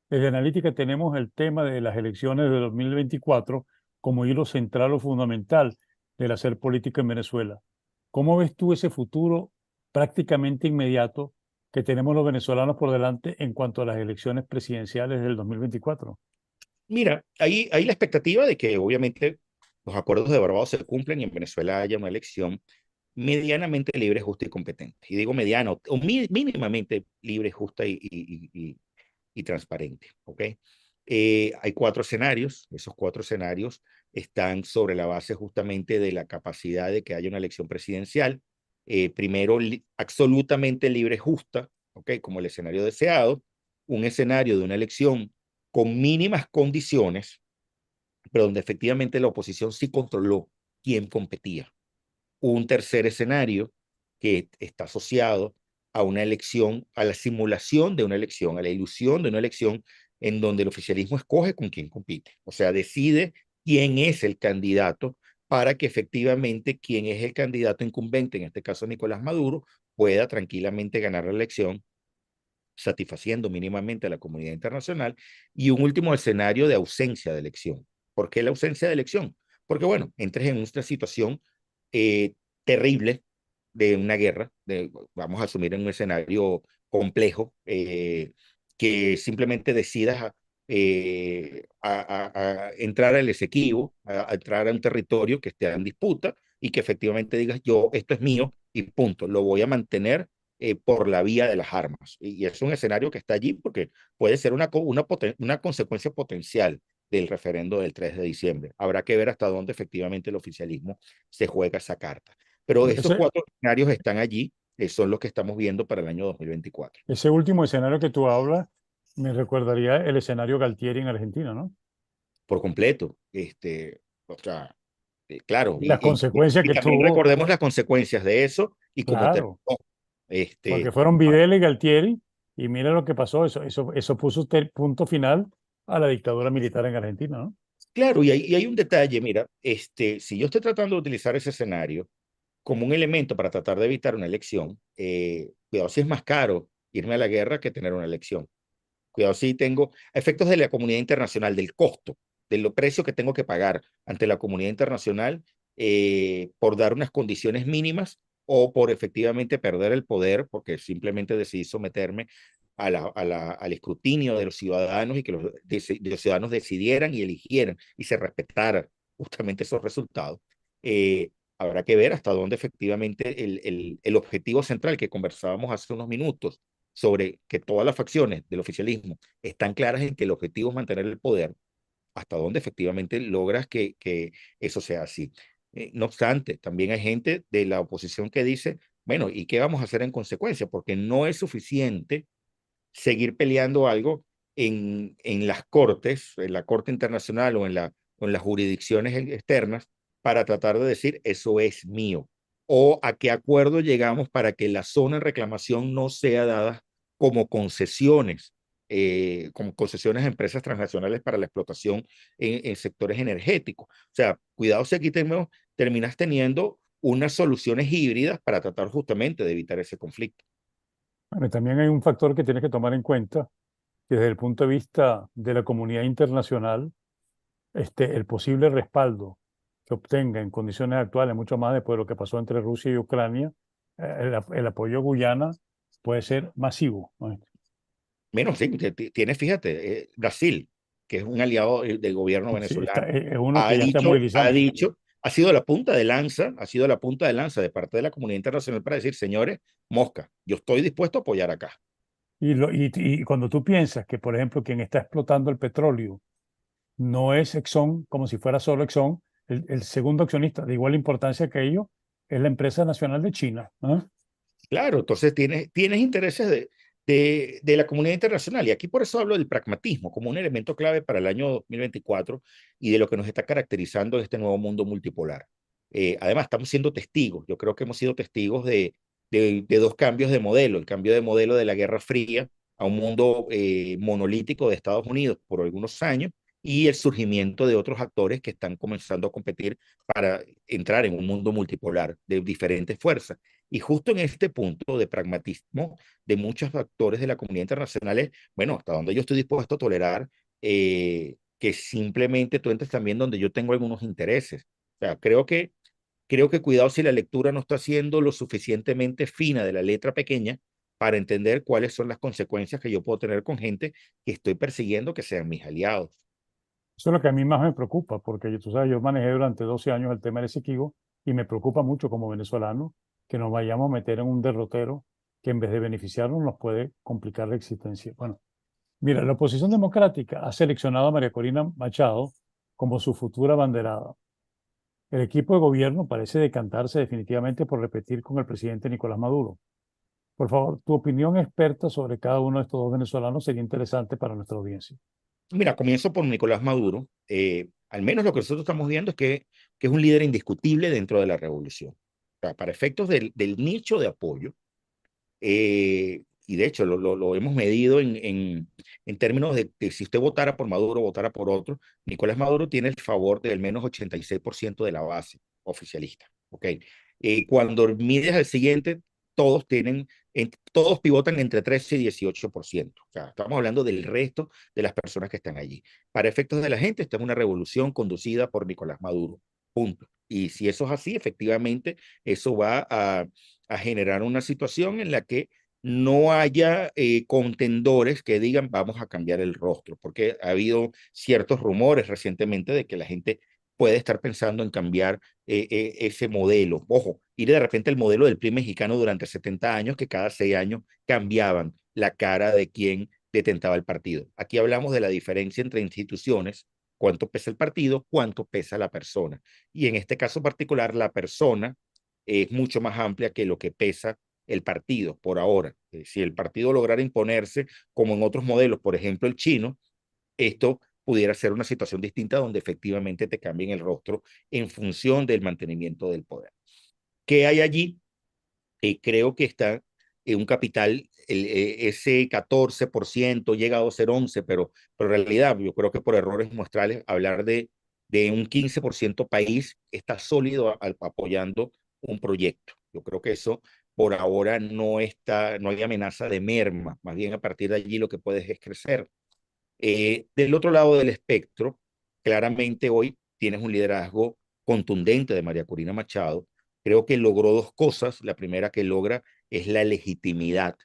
desde Analítica tenemos el tema de las elecciones de 2024 como hilo central o fundamental del hacer política en Venezuela. ¿Cómo ves tú ese futuro prácticamente inmediato que tenemos los venezolanos por delante en cuanto a las elecciones presidenciales del 2024? Mira, hay la expectativa de que obviamente los acuerdos de Barbados se cumplen y en Venezuela haya una elección medianamente libre, justa y competente. Y digo mediano o mínimamente libre, justa y transparente. ¿Ok? Hay cuatro escenarios. Esos cuatro escenarios están sobre la base justamente de la capacidad de que haya una elección presidencial. Primero, absolutamente libre, justa, ¿ok? Como el escenario deseado. Un escenario de una elección con mínimas condiciones, pero donde efectivamente la oposición sí controló quién competía. Un tercer escenario que está asociado a una elección, a la simulación de una elección, a la ilusión de una elección en donde el oficialismo escoge con quién compite. O sea, decide quién es el candidato para que efectivamente quien es el candidato incumbente, en este caso Nicolás Maduro, pueda tranquilamente ganar la elección satisfaciendo mínimamente a la comunidad internacional, y un último escenario de ausencia de elección. ¿Por qué la ausencia de elección? Porque, bueno, entres en una situación terrible de una guerra, vamos a asumir en un escenario complejo, que simplemente decidas a entrar al Esequibo, a entrar a un territorio que esté en disputa y que efectivamente digas, yo, esto es mío y punto, lo voy a mantener por la vía de las armas. Y es un escenario que está allí porque puede ser una consecuencia potencial del referendo del 3 de diciembre. Habrá que ver hasta dónde efectivamente el oficialismo se juega esa carta. Pero estos Ese, cuatro escenarios están allí, son los que estamos viendo para el año 2024. ese último escenario que tú hablas me recordaría el escenario Galtieri en Argentina, ¿no? Por completo. O sea, claro, Y las consecuencias y que también tuvo, recordemos las consecuencias de eso y cómo terminó. claro, porque Este, fueron Videla y Galtieri, y mira lo que pasó, eso puso punto final a la dictadura militar en Argentina, ¿no? claro, y hay un detalle, mira, si yo estoy tratando de utilizar ese escenario como un elemento para tratar de evitar una elección, cuidado si es más caro irme a la guerra que tener una elección. Cuidado si tengo efectos de la comunidad internacional, del costo, del precio que tengo que pagar ante la comunidad internacional por dar unas condiciones mínimas o por efectivamente perder el poder porque simplemente decidí someterme al escrutinio de los ciudadanos y que los ciudadanos decidieran y eligieran y se respetaran justamente esos resultados. Habrá que ver hasta dónde efectivamente el objetivo central que conversábamos hace unos minutos sobre que todas las facciones del oficialismo están claras en que el objetivo es mantener el poder, hasta dónde efectivamente logras que eso sea así. No obstante, también hay gente de la oposición que dice, bueno, ¿y qué vamos a hacer en consecuencia? Porque no es suficiente seguir peleando algo en las cortes, en la Corte Internacional o en las jurisdicciones externas, para tratar de decir, eso es mío. O a qué acuerdo llegamos para que la zona en reclamación no sea dada como concesiones a empresas transnacionales para la explotación en sectores energéticos. O sea, cuidado si aquí terminas teniendo unas soluciones híbridas para tratar justamente de evitar ese conflicto. Bueno, y también hay un factor que tienes que tomar en cuenta, que desde el punto de vista de la comunidad internacional, el posible respaldo que obtenga en condiciones actuales, mucho más después de lo que pasó entre Rusia y Ucrania, el apoyo a Guyana puede ser masivo, ¿no? Menos, sí, tienes, fíjate, Brasil, que es un aliado del gobierno Sí, venezolano, es uno que ya está movilizando. ha sido la punta de lanza, ha sido la punta de lanza de parte de la comunidad internacional para decir, señores, mosca, yo estoy dispuesto a apoyar acá. Y cuando tú piensas que, por ejemplo, quien está explotando el petróleo no es Exxon, como si fuera solo Exxon, el segundo accionista de igual importancia que ellos es la empresa nacional de China, ¿no? Claro, entonces tienes intereses de la comunidad internacional. Y aquí por eso hablo del pragmatismo como un elemento clave para el año 2024 y de lo que nos está caracterizando este nuevo mundo multipolar. Además, estamos siendo testigos. Yo creo que hemos sido testigos de dos cambios de modelo. El cambio de modelo de la Guerra Fría a un mundo monolítico de Estados Unidos por algunos años y el surgimiento de otros actores que están comenzando a competir para entrar en un mundo multipolar de diferentes fuerzas. Y justo en este punto de pragmatismo de muchos actores de la comunidad internacional es, bueno, hasta donde yo estoy dispuesto a tolerar que simplemente tú entres también donde yo tengo algunos intereses. O sea, creo que cuidado si la lectura no está siendo lo suficientemente fina de la letra pequeña para entender cuáles son las consecuencias que yo puedo tener con gente que estoy persiguiendo que sean mis aliados. Eso es lo que a mí más me preocupa, porque tú sabes, yo manejé durante 12 años el tema del Esequibo y me preocupa mucho como venezolano que nos vayamos a meter en un derrotero que en vez de beneficiarnos nos puede complicar la existencia. Bueno, mira, la oposición democrática ha seleccionado a María Corina Machado como su futura banderada. El equipo de gobierno parece decantarse definitivamente por repetir con el presidente Nicolás Maduro. Por favor, tu opinión experta sobre cada uno de estos dos venezolanos sería interesante para nuestra audiencia. Mira, comienzo por Nicolás Maduro. Al menos lo que nosotros estamos viendo es que es un líder indiscutible dentro de la revolución. O sea, para efectos del nicho de apoyo, y de hecho lo hemos medido en términos de si usted votara por Maduro o votara por otro, Nicolás Maduro tiene el favor del menos 86% de la base oficialista. ¿Ok? Cuando mides al siguiente, todos todos pivotan entre 13 y 18%. O sea, estamos hablando del resto de las personas que están allí. Para efectos de la gente, esta es una revolución conducida por Nicolás Maduro. Punto. Y si eso es así, efectivamente, eso va a generar una situación en la que no haya contendores que digan vamos a cambiar el rostro, porque ha habido ciertos rumores recientemente de que la gente puede estar pensando en cambiar ese modelo. Ojo, ir de repente el modelo del PRI mexicano durante 70 años, que cada 6 años cambiaban la cara de quien detentaba el partido. Aquí hablamos de la diferencia entre instituciones, cuánto pesa el partido, cuánto pesa la persona. Y en este caso particular, la persona es mucho más amplia que lo que pesa el partido por ahora. Si el partido lograra imponerse, como en otros modelos, por ejemplo el chino, esto pudiera ser una situación distinta donde efectivamente te cambien el rostro en función del mantenimiento del poder. ¿Qué hay allí? Creo que está en un capital, ese 14% llegado a ser 11%, pero en realidad yo creo que por errores muestrales hablar de un 15% país está sólido apoyando un proyecto. Yo creo que eso por ahora no hay amenaza de merma, más bien a partir de allí lo que puedes es crecer. Del otro lado del espectro, claramente hoy tienes un liderazgo contundente de María Corina Machado. Creo que logró dos cosas. La primera que logra es la legitimidad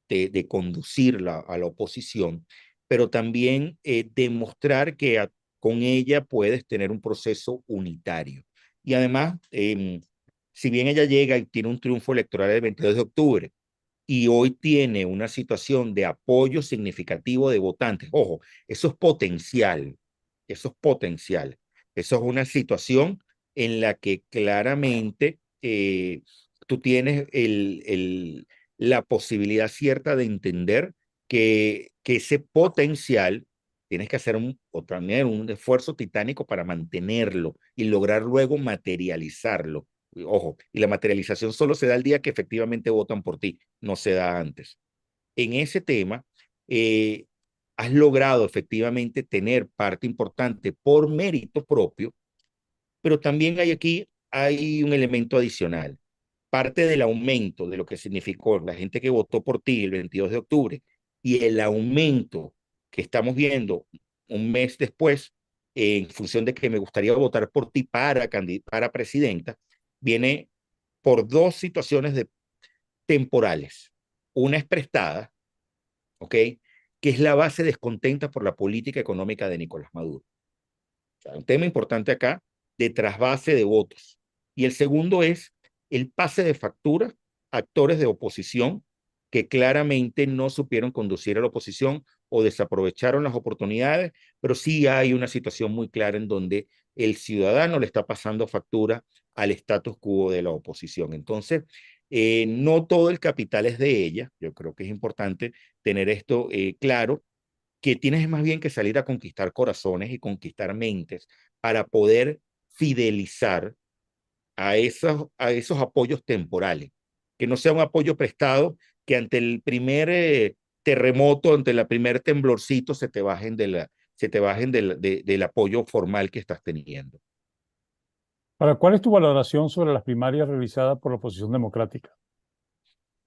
de conducirla a la oposición, pero también demostrar que con ella puedes tener un proceso unitario. Y además, si bien ella llega y tiene un triunfo electoral el 22 de octubre, y hoy tiene una situación de apoyo significativo de votantes. Ojo, eso es potencial, eso es potencial. Eso es una situación en la que claramente tú tienes la posibilidad cierta de entender que ese potencial tienes que hacer o también un esfuerzo titánico para mantenerlo y lograr luego materializarlo. Ojo, y la materialización solo se da el día que efectivamente votan por ti, no se da antes. En ese tema, eh, has logrado efectivamente tener parte importante por mérito propio, pero también hay un elemento adicional. Parte del aumento de lo que significó la gente que votó por ti el 22 de octubre y el aumento que estamos viendo un mes después, en función de que me gustaría votar por ti para presidenta, viene por dos situaciones temporales. Una es prestada, ¿ok? Que es la base descontenta por la política económica de Nicolás Maduro. O sea, un tema importante acá de trasvase de votos. Y el segundo es el pase de factura a actores de oposición que claramente no supieron conducir a la oposición o desaprovecharon las oportunidades, pero sí hay una situación muy clara en donde el ciudadano le está pasando factura al status quo de la oposición. Entonces, no todo el capital es de ella. Yo creo que es importante tener esto claro, que tienes más bien que salir a conquistar corazones y conquistar mentes para poder fidelizar a esos apoyos temporales, que no sea un apoyo prestado, que ante el primer terremoto, ante el primer temblorcito, se te bajen del apoyo formal que estás teniendo. Ahora, ¿cuál es tu valoración sobre las primarias realizadas por la oposición democrática?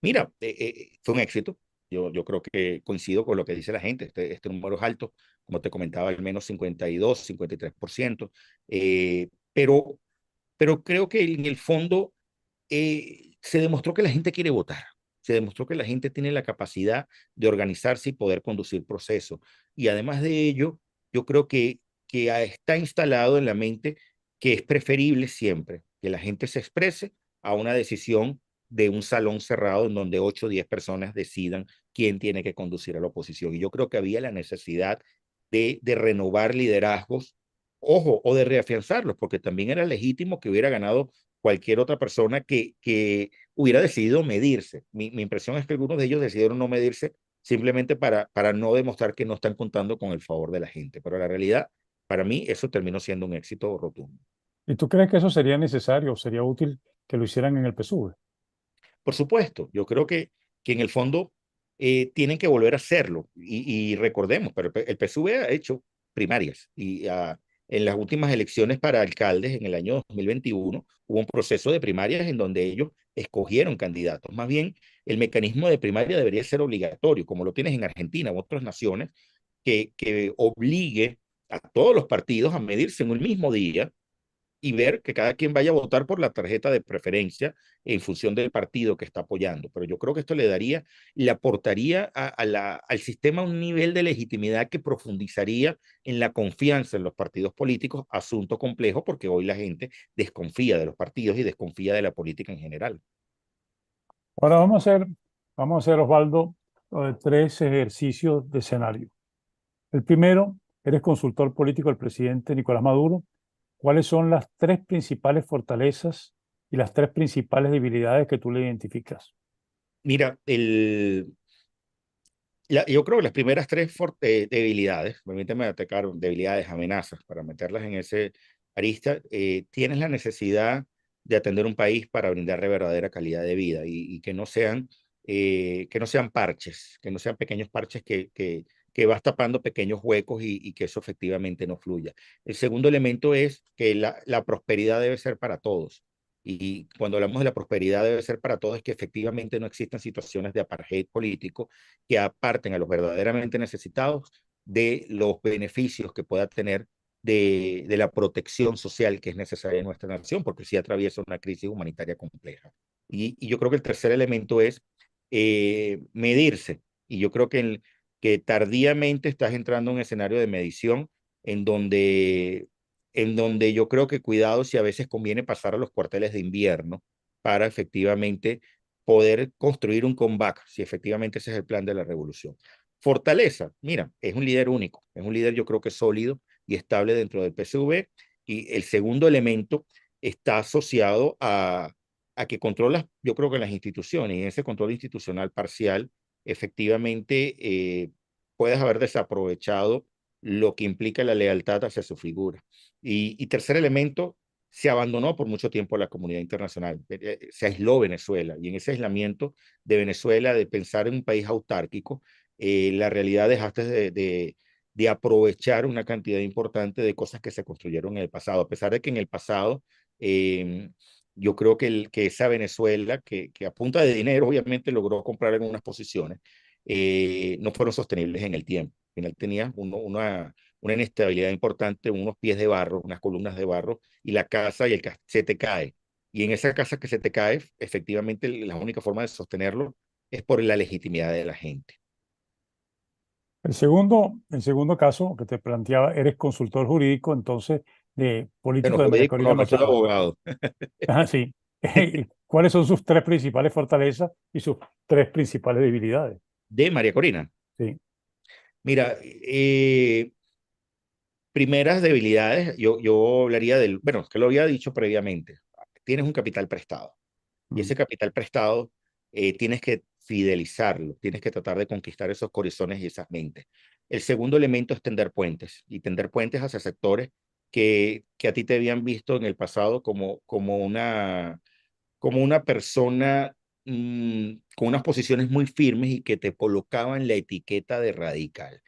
Mira, fue un éxito. Yo creo que coincido con lo que dice la gente. Este número es alto, como te comentaba, al menos 52, 53%. Pero creo que en el fondo se demostró que la gente quiere votar. Se demostró que la gente tiene la capacidad de organizarse y poder conducir procesos. Y además de ello, yo creo que está instalado en la mente que es preferible siempre que la gente se exprese a una decisión de un salón cerrado en donde 8 o 10 personas decidan quién tiene que conducir a la oposición. Y yo creo que había la necesidad de renovar liderazgos, ojo, o de reafianzarlos, porque también era legítimo que hubiera ganado cualquier otra persona que hubiera decidido medirse. Mi impresión es que algunos de ellos decidieron no medirse simplemente para no demostrar que no están contando con el favor de la gente. Pero la realidad, para mí, eso terminó siendo un éxito rotundo. ¿Y tú crees que eso sería necesario o sería útil que lo hicieran en el PSUV? Por supuesto, yo creo que en el fondo tienen que volver a hacerlo. Y recordemos, pero el PSV ha hecho primarias y en las últimas elecciones para alcaldes en el año 2021 hubo un proceso de primarias en donde ellos escogieron candidatos. Más bien, el mecanismo de primaria debería ser obligatorio, como lo tienes en Argentina u otras naciones, que obligue a todos los partidos a medirse en un mismo día y ver que cada quien vaya a votar por la tarjeta de preferencia en función del partido que está apoyando. Pero yo creo que esto le aportaría al sistema un nivel de legitimidad que profundizaría en la confianza en los partidos políticos, asunto complejo porque hoy la gente desconfía de los partidos y desconfía de la política en general. Ahora vamos a hacer, Osvaldo, tres ejercicios de escenario. El primero, eres consultor político del presidente Nicolás Maduro. ¿Cuáles son las tres principales fortalezas y las tres principales debilidades que tú le identificas? Mira, yo creo que las primeras tres debilidades, permíteme atacar debilidades, amenazas, para meterlas en ese arista, tienes la necesidad de atender un país para brindarle verdadera calidad de vida y que no sean parches, que no sean pequeños parches que vas tapando pequeños huecos y que eso efectivamente no fluya. El segundo elemento es que la prosperidad debe ser para todos. Y cuando hablamos de la prosperidad debe ser para todos, es que efectivamente no existan situaciones de apartheid político que aparten a los verdaderamente necesitados de los beneficios que pueda tener de la protección social que es necesaria en nuestra nación, porque sí atraviesa una crisis humanitaria compleja. Y yo creo que el tercer elemento es medirse. Y yo creo que tardíamente estás entrando en un escenario de medición en donde, en donde yo creo que cuidado si a veces conviene pasar a los cuarteles de invierno para efectivamente poder construir un comeback, si efectivamente ese es el plan de la revolución. Fortaleza, mira, es un líder único, es un líder yo creo que sólido y estable dentro del PSV. Y el segundo elemento está asociado a que controlas, yo creo que las instituciones, y en ese control institucional parcial, efectivamente puedes haber desaprovechado lo que implica la lealtad hacia su figura. Y tercer elemento, se abandonó por mucho tiempo la comunidad internacional, se aisló Venezuela y en ese aislamiento de Venezuela, de pensar en un país autárquico, la realidad dejaste de aprovechar una cantidad importante de cosas que se construyeron en el pasado, a pesar de que en el pasado yo creo que esa Venezuela, que a punta de dinero obviamente logró comprar algunas posiciones, no fueron sostenibles en el tiempo. Al final tenía una inestabilidad importante, unos pies de barro, unas columnas de barro, y la casa se te cae. Y en esa casa que se te cae, efectivamente, la única forma de sostenerlo es por la legitimidad de la gente. El segundo caso que te planteaba, eres consultor jurídico, entonces, de Bueno, político de María jurídico no, Corina no soy Machado. abogado. Ajá, sí. ¿Cuáles son sus tres principales fortalezas y sus tres principales debilidades? De María Corina. Sí. Mira, primeras debilidades, yo hablaría bueno, que lo había dicho previamente, tienes un capital prestado y Mm. ese capital prestado tienes que fidelizarlo, tienes que tratar de conquistar esos corazones y esas mentes. El segundo elemento es tender puentes y tender puentes hacia sectores que a ti te habían visto en el pasado como una persona con unas posiciones muy firmes y que te colocaban la etiqueta de radical.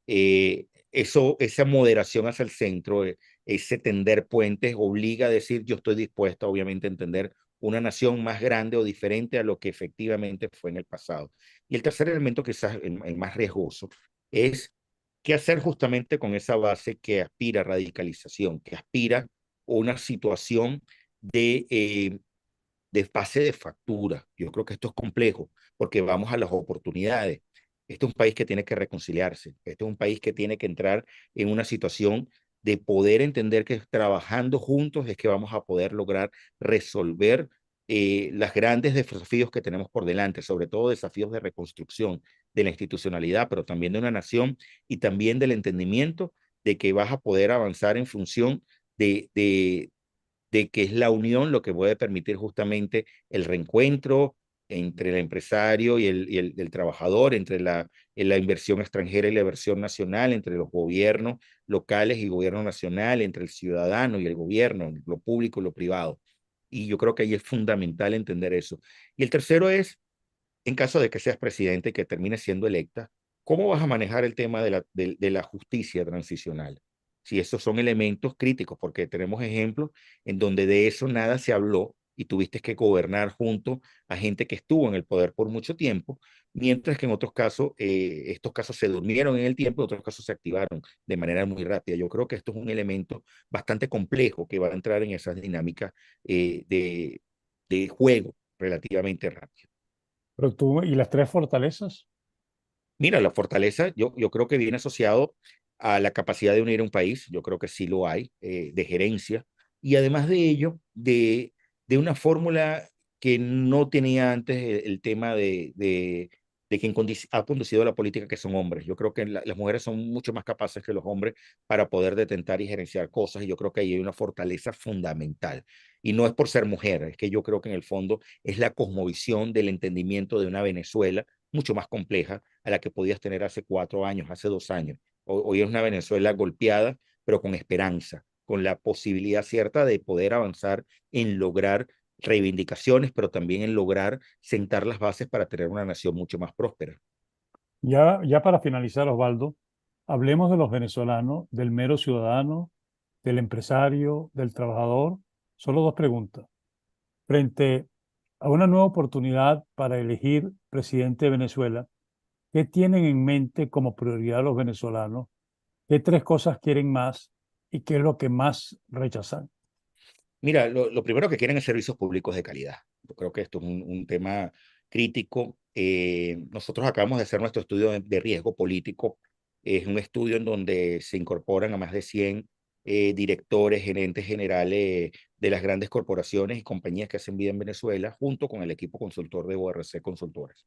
Esa moderación hacia el centro, ese tender puentes, obliga a decir, yo estoy dispuesto, obviamente, a entender una nación más grande o diferente a lo que efectivamente fue en el pasado. Y el tercer elemento, quizás el más riesgoso, es qué hacer justamente con esa base que aspira a radicalización, que aspira a una situación de fase de factura. Yo creo que esto es complejo porque vamos a las oportunidades. Este es un país que tiene que reconciliarse. Este es un país que tiene que entrar en una situación de poder entender que trabajando juntos es que vamos a poder lograr resolver los grandes desafíos que tenemos por delante, sobre todo desafíos de reconstrucción de la institucionalidad, pero también de una nación y también del entendimiento de que vas a poder avanzar en función de que es la unión lo que puede permitir justamente el reencuentro entre el empresario y el trabajador, entre la inversión extranjera y la inversión nacional, entre los gobiernos locales y gobierno nacional, entre el ciudadano y el gobierno, lo público y lo privado. Y yo creo que ahí es fundamental entender eso. Y el tercero es, en caso de que seas presidente y que termines siendo electa, ¿cómo vas a manejar el tema de la justicia transicional? Si esos son elementos críticos, porque tenemos ejemplos en donde de eso nada se habló y tuviste que gobernar junto a gente que estuvo en el poder por mucho tiempo, mientras que en otros casos, estos casos se durmieron en el tiempo y otros casos se activaron de manera muy rápida. Yo creo que esto es un elemento bastante complejo que va a entrar en esas dinámicas de juego relativamente rápido. Pero tú, ¿y las tres fortalezas? Mira, la fortaleza yo creo que viene asociado a la capacidad de unir un país, yo creo que sí lo hay, de gerencia, y además de ello, de una fórmula que no tenía antes el tema de quien ha conducido la política, que son hombres. Yo creo que las mujeres son mucho más capaces que los hombres para poder detentar y gerenciar cosas, y yo creo que ahí hay una fortaleza fundamental. Y no es por ser mujer, es que yo creo que en el fondo es la cosmovisión del entendimiento de una Venezuela mucho más compleja a la que podías tener hace 4 años, hace 2 años. Hoy es una Venezuela golpeada, pero con esperanza, con la posibilidad cierta de poder avanzar en lograr reivindicaciones, pero también en lograr sentar las bases para tener una nación mucho más próspera. Ya para finalizar, Osvaldo, hablemos de los venezolanos, del mero ciudadano, del empresario, del trabajador. Solo dos preguntas. Frente a una nueva oportunidad para elegir presidente de Venezuela, ¿qué tienen en mente como prioridad los venezolanos? ¿Qué tres cosas quieren más y qué es lo que más rechazan? Mira, lo primero que quieren es servicios públicos de calidad. Yo creo que esto es un tema crítico. Nosotros acabamos de hacer nuestro estudio de riesgo político. Es un estudio en donde se incorporan a más de 100 directores, gerentes generales de las grandes corporaciones y compañías que hacen vida en Venezuela, junto con el equipo consultor de ORC Consultores.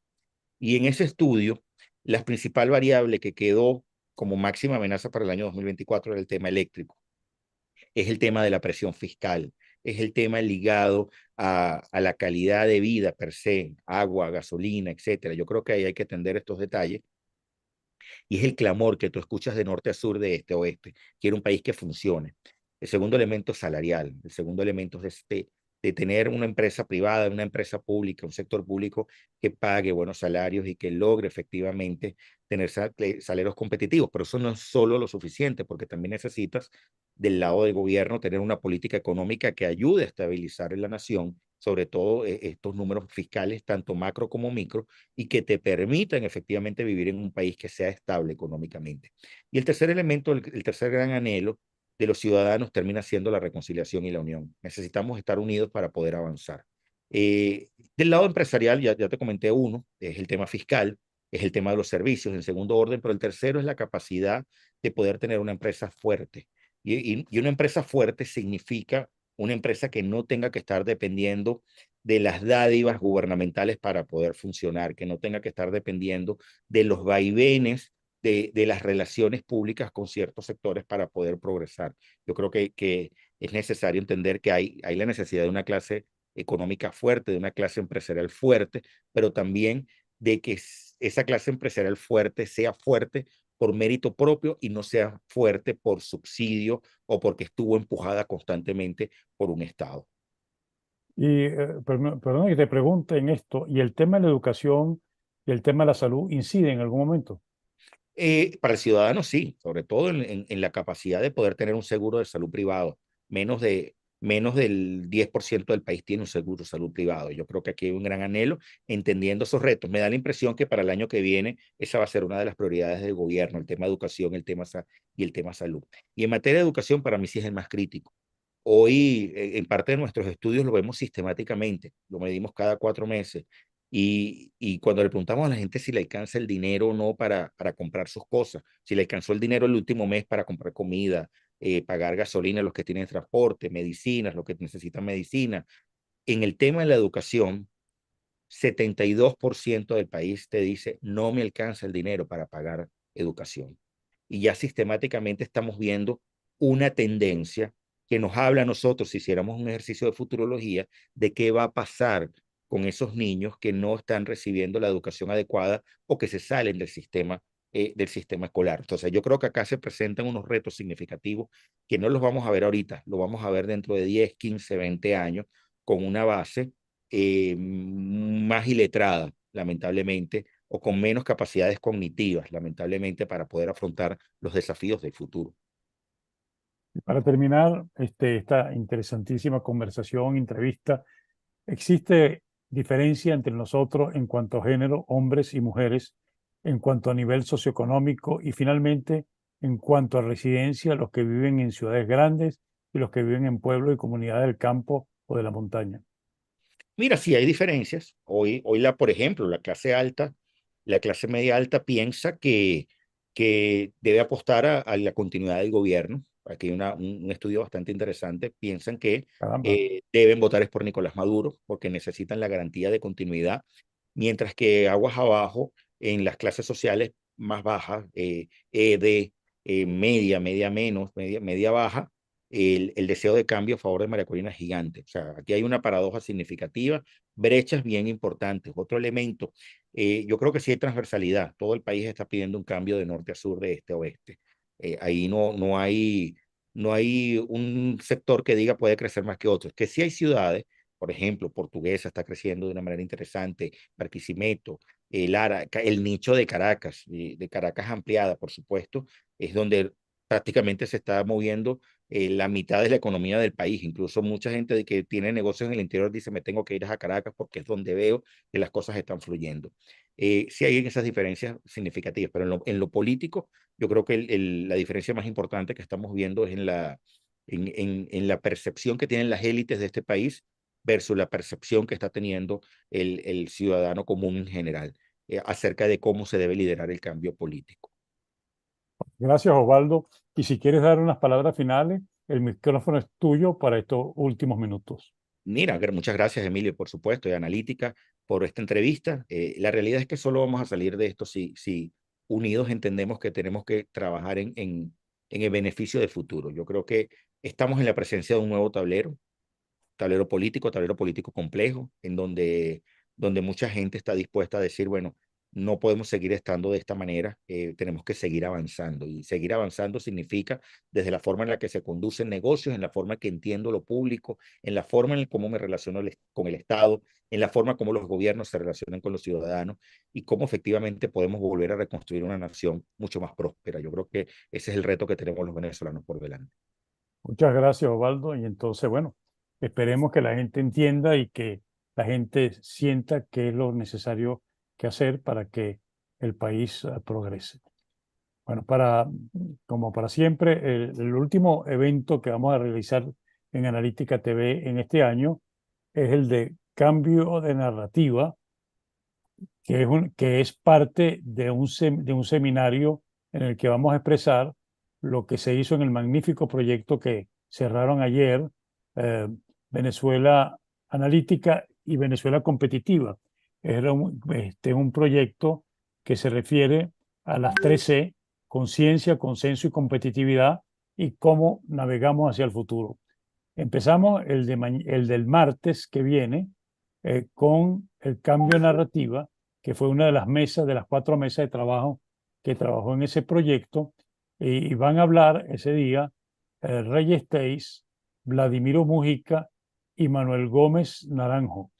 Y en ese estudio, la principal variable que quedó como máxima amenaza para el año 2024 era el tema eléctrico, es el tema de la presión fiscal, es el tema ligado a la calidad de vida per se, agua, gasolina, etcétera. Yo creo que ahí hay que atender estos detalles y es el clamor que tú escuchas de norte a sur, de este a oeste. Quiero un país que funcione. El segundo elemento es salarial. El segundo elemento es de tener una empresa privada, una empresa pública, un sector público que pague buenos salarios y que logre efectivamente tener salarios competitivos. Pero eso no es solo lo suficiente, porque también necesitas del lado del gobierno tener una política económica que ayude a estabilizar en la nación, sobre todo estos números fiscales, tanto macro como micro, y que te permitan efectivamente vivir en un país que sea estable económicamente. Y el tercer elemento, el tercer gran anhelo de los ciudadanos termina siendo la reconciliación y la unión. Necesitamos estar unidos para poder avanzar. Del lado empresarial, ya te comenté uno, es el tema fiscal, es el tema de los servicios en segundo orden, pero el tercero es la capacidad de poder tener una empresa fuerte. Y una empresa fuerte significa una empresa que no tenga que estar dependiendo de las dádivas gubernamentales para poder funcionar, que no tenga que estar dependiendo de los vaivenes de las relaciones públicas con ciertos sectores para poder progresar. Yo creo que es necesario entender que hay la necesidad de una clase económica fuerte, de una clase empresarial fuerte, pero también de que esa clase empresarial fuerte sea fuerte por mérito propio y no sea fuerte por subsidio o porque estuvo empujada constantemente por un Estado. Y perdón que te pregunte en esto, ¿y el tema de la educación y el tema de la salud incide en algún momento? Para el ciudadano sí, sobre todo en la capacidad de poder tener un seguro de salud privado. Menos del 10% del país tiene un seguro de salud privado. Yo creo que aquí hay un gran anhelo entendiendo esos retos. Me da la impresión que para el año que viene esa va a ser una de las prioridades del gobierno, el tema educación, y el tema salud. Y en materia de educación para mí sí es el más crítico. Hoy, en parte de nuestros estudios lo vemos sistemáticamente, lo medimos cada 4 meses. Y cuando le preguntamos a la gente si le alcanza el dinero o no para comprar sus cosas, si le alcanzó el dinero el último mes para comprar comida, pagar gasolina a los que tienen transporte, medicinas, los que necesitan medicina. En el tema de la educación, 72% del país te dice, no me alcanza el dinero para pagar educación. Y ya sistemáticamente estamos viendo una tendencia que nos habla a nosotros, si hiciéramos un ejercicio de futurología, de qué va a pasar con esos niños que no están recibiendo la educación adecuada o que se salen del sistema escolar. Entonces, yo creo que acá se presentan unos retos significativos que no los vamos a ver ahorita, lo vamos a ver dentro de 10, 15, 20 años con una base más iletrada, lamentablemente, o con menos capacidades cognitivas, lamentablemente, para poder afrontar los desafíos del futuro. Para terminar esta interesantísima conversación, entrevista, ¿existe diferencia entre nosotros en cuanto a género, hombres y mujeres, en cuanto a nivel socioeconómico y finalmente en cuanto a residencia, los que viven en ciudades grandes y los que viven en pueblos y comunidades del campo o de la montaña? Mira, sí hay diferencias. Por ejemplo, la clase alta, la clase media alta piensa que debe apostar a la continuidad del gobierno. Aquí hay un estudio bastante interesante. Piensan que Caramba. deben votar es por Nicolás Maduro porque necesitan la garantía de continuidad, mientras que aguas abajo, en las clases sociales más bajas, ED, media menos, media baja, el deseo de cambio a favor de María Corina es gigante. O sea, aquí hay una paradoja significativa, brechas bien importantes. Otro elemento, yo creo que sí hay transversalidad. Todo el país está pidiendo un cambio de norte a sur, de este a oeste. Ahí no hay un sector que diga puede crecer más que otros. Que sí hay ciudades, por ejemplo, Portuguesa está creciendo de una manera interesante, Barquisimeto, Lara, el nicho de Caracas ampliada, por supuesto, es donde prácticamente se está moviendo la mitad de la economía del país. Incluso mucha gente que tiene negocios en el interior dice, me tengo que ir a Caracas porque es donde veo que las cosas están fluyendo. Sí hay esas diferencias significativas, pero en lo político, yo creo que la diferencia más importante que estamos viendo es en la percepción que tienen las élites de este país versus la percepción que está teniendo el ciudadano común en general acerca de cómo se debe liderar el cambio político. Gracias, Osvaldo. Y si quieres dar unas palabras finales, el micrófono es tuyo para estos últimos minutos. Mira, muchas gracias, Emilio, por supuesto, y Analítica, por esta entrevista. La realidad es que solo vamos a salir de esto si unidos entendemos que tenemos que trabajar en el beneficio del futuro. Yo creo que estamos en la presencia de un nuevo tablero político complejo, donde mucha gente está dispuesta a decir, bueno, no podemos seguir estando de esta manera, tenemos que seguir avanzando. Y seguir avanzando significa desde la forma en la que se conducen negocios, en la forma que entiendo lo público, en la forma en cómo me relaciono con el Estado, en la forma como los gobiernos se relacionan con los ciudadanos y cómo efectivamente podemos volver a reconstruir una nación mucho más próspera. Yo creo que ese es el reto que tenemos los venezolanos por delante. Muchas gracias, Osvaldo. Y entonces, bueno, esperemos que la gente entienda y que la gente sienta qué es lo necesario que hacer para que el país progrese. Bueno, como para siempre, el último evento que vamos a realizar en Analítica TV en este año es el de cambio de narrativa, que es parte de un seminario en el que vamos a expresar lo que se hizo en el magnífico proyecto que cerraron ayer, eh, Venezuela Analítica y Venezuela Competitiva. Era un proyecto que se refiere a las 3C: conciencia, consenso y competitividad, y cómo navegamos hacia el futuro. Empezamos el del martes que viene con el cambio de narrativa, que fue una de las 4 mesas de trabajo que trabajó en ese proyecto, y van a hablar ese día Reyes Teis, Vladimiro Mujica y Manuel Gómez Naranjo.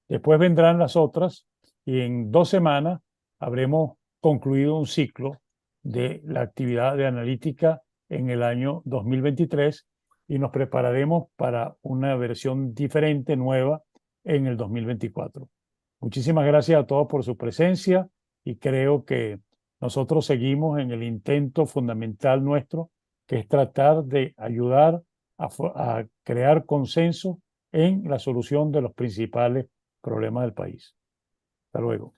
Después vendrán las otras y en 2 semanas habremos concluido un ciclo de la actividad de analítica en el año 2023 y nos prepararemos para una versión diferente, nueva, en el 2024. Muchísimas gracias a todos por su presencia y creo que nosotros seguimos en el intento fundamental nuestro, que es tratar de ayudar a crear consenso en la solución de los principales problemas del país. Hasta luego.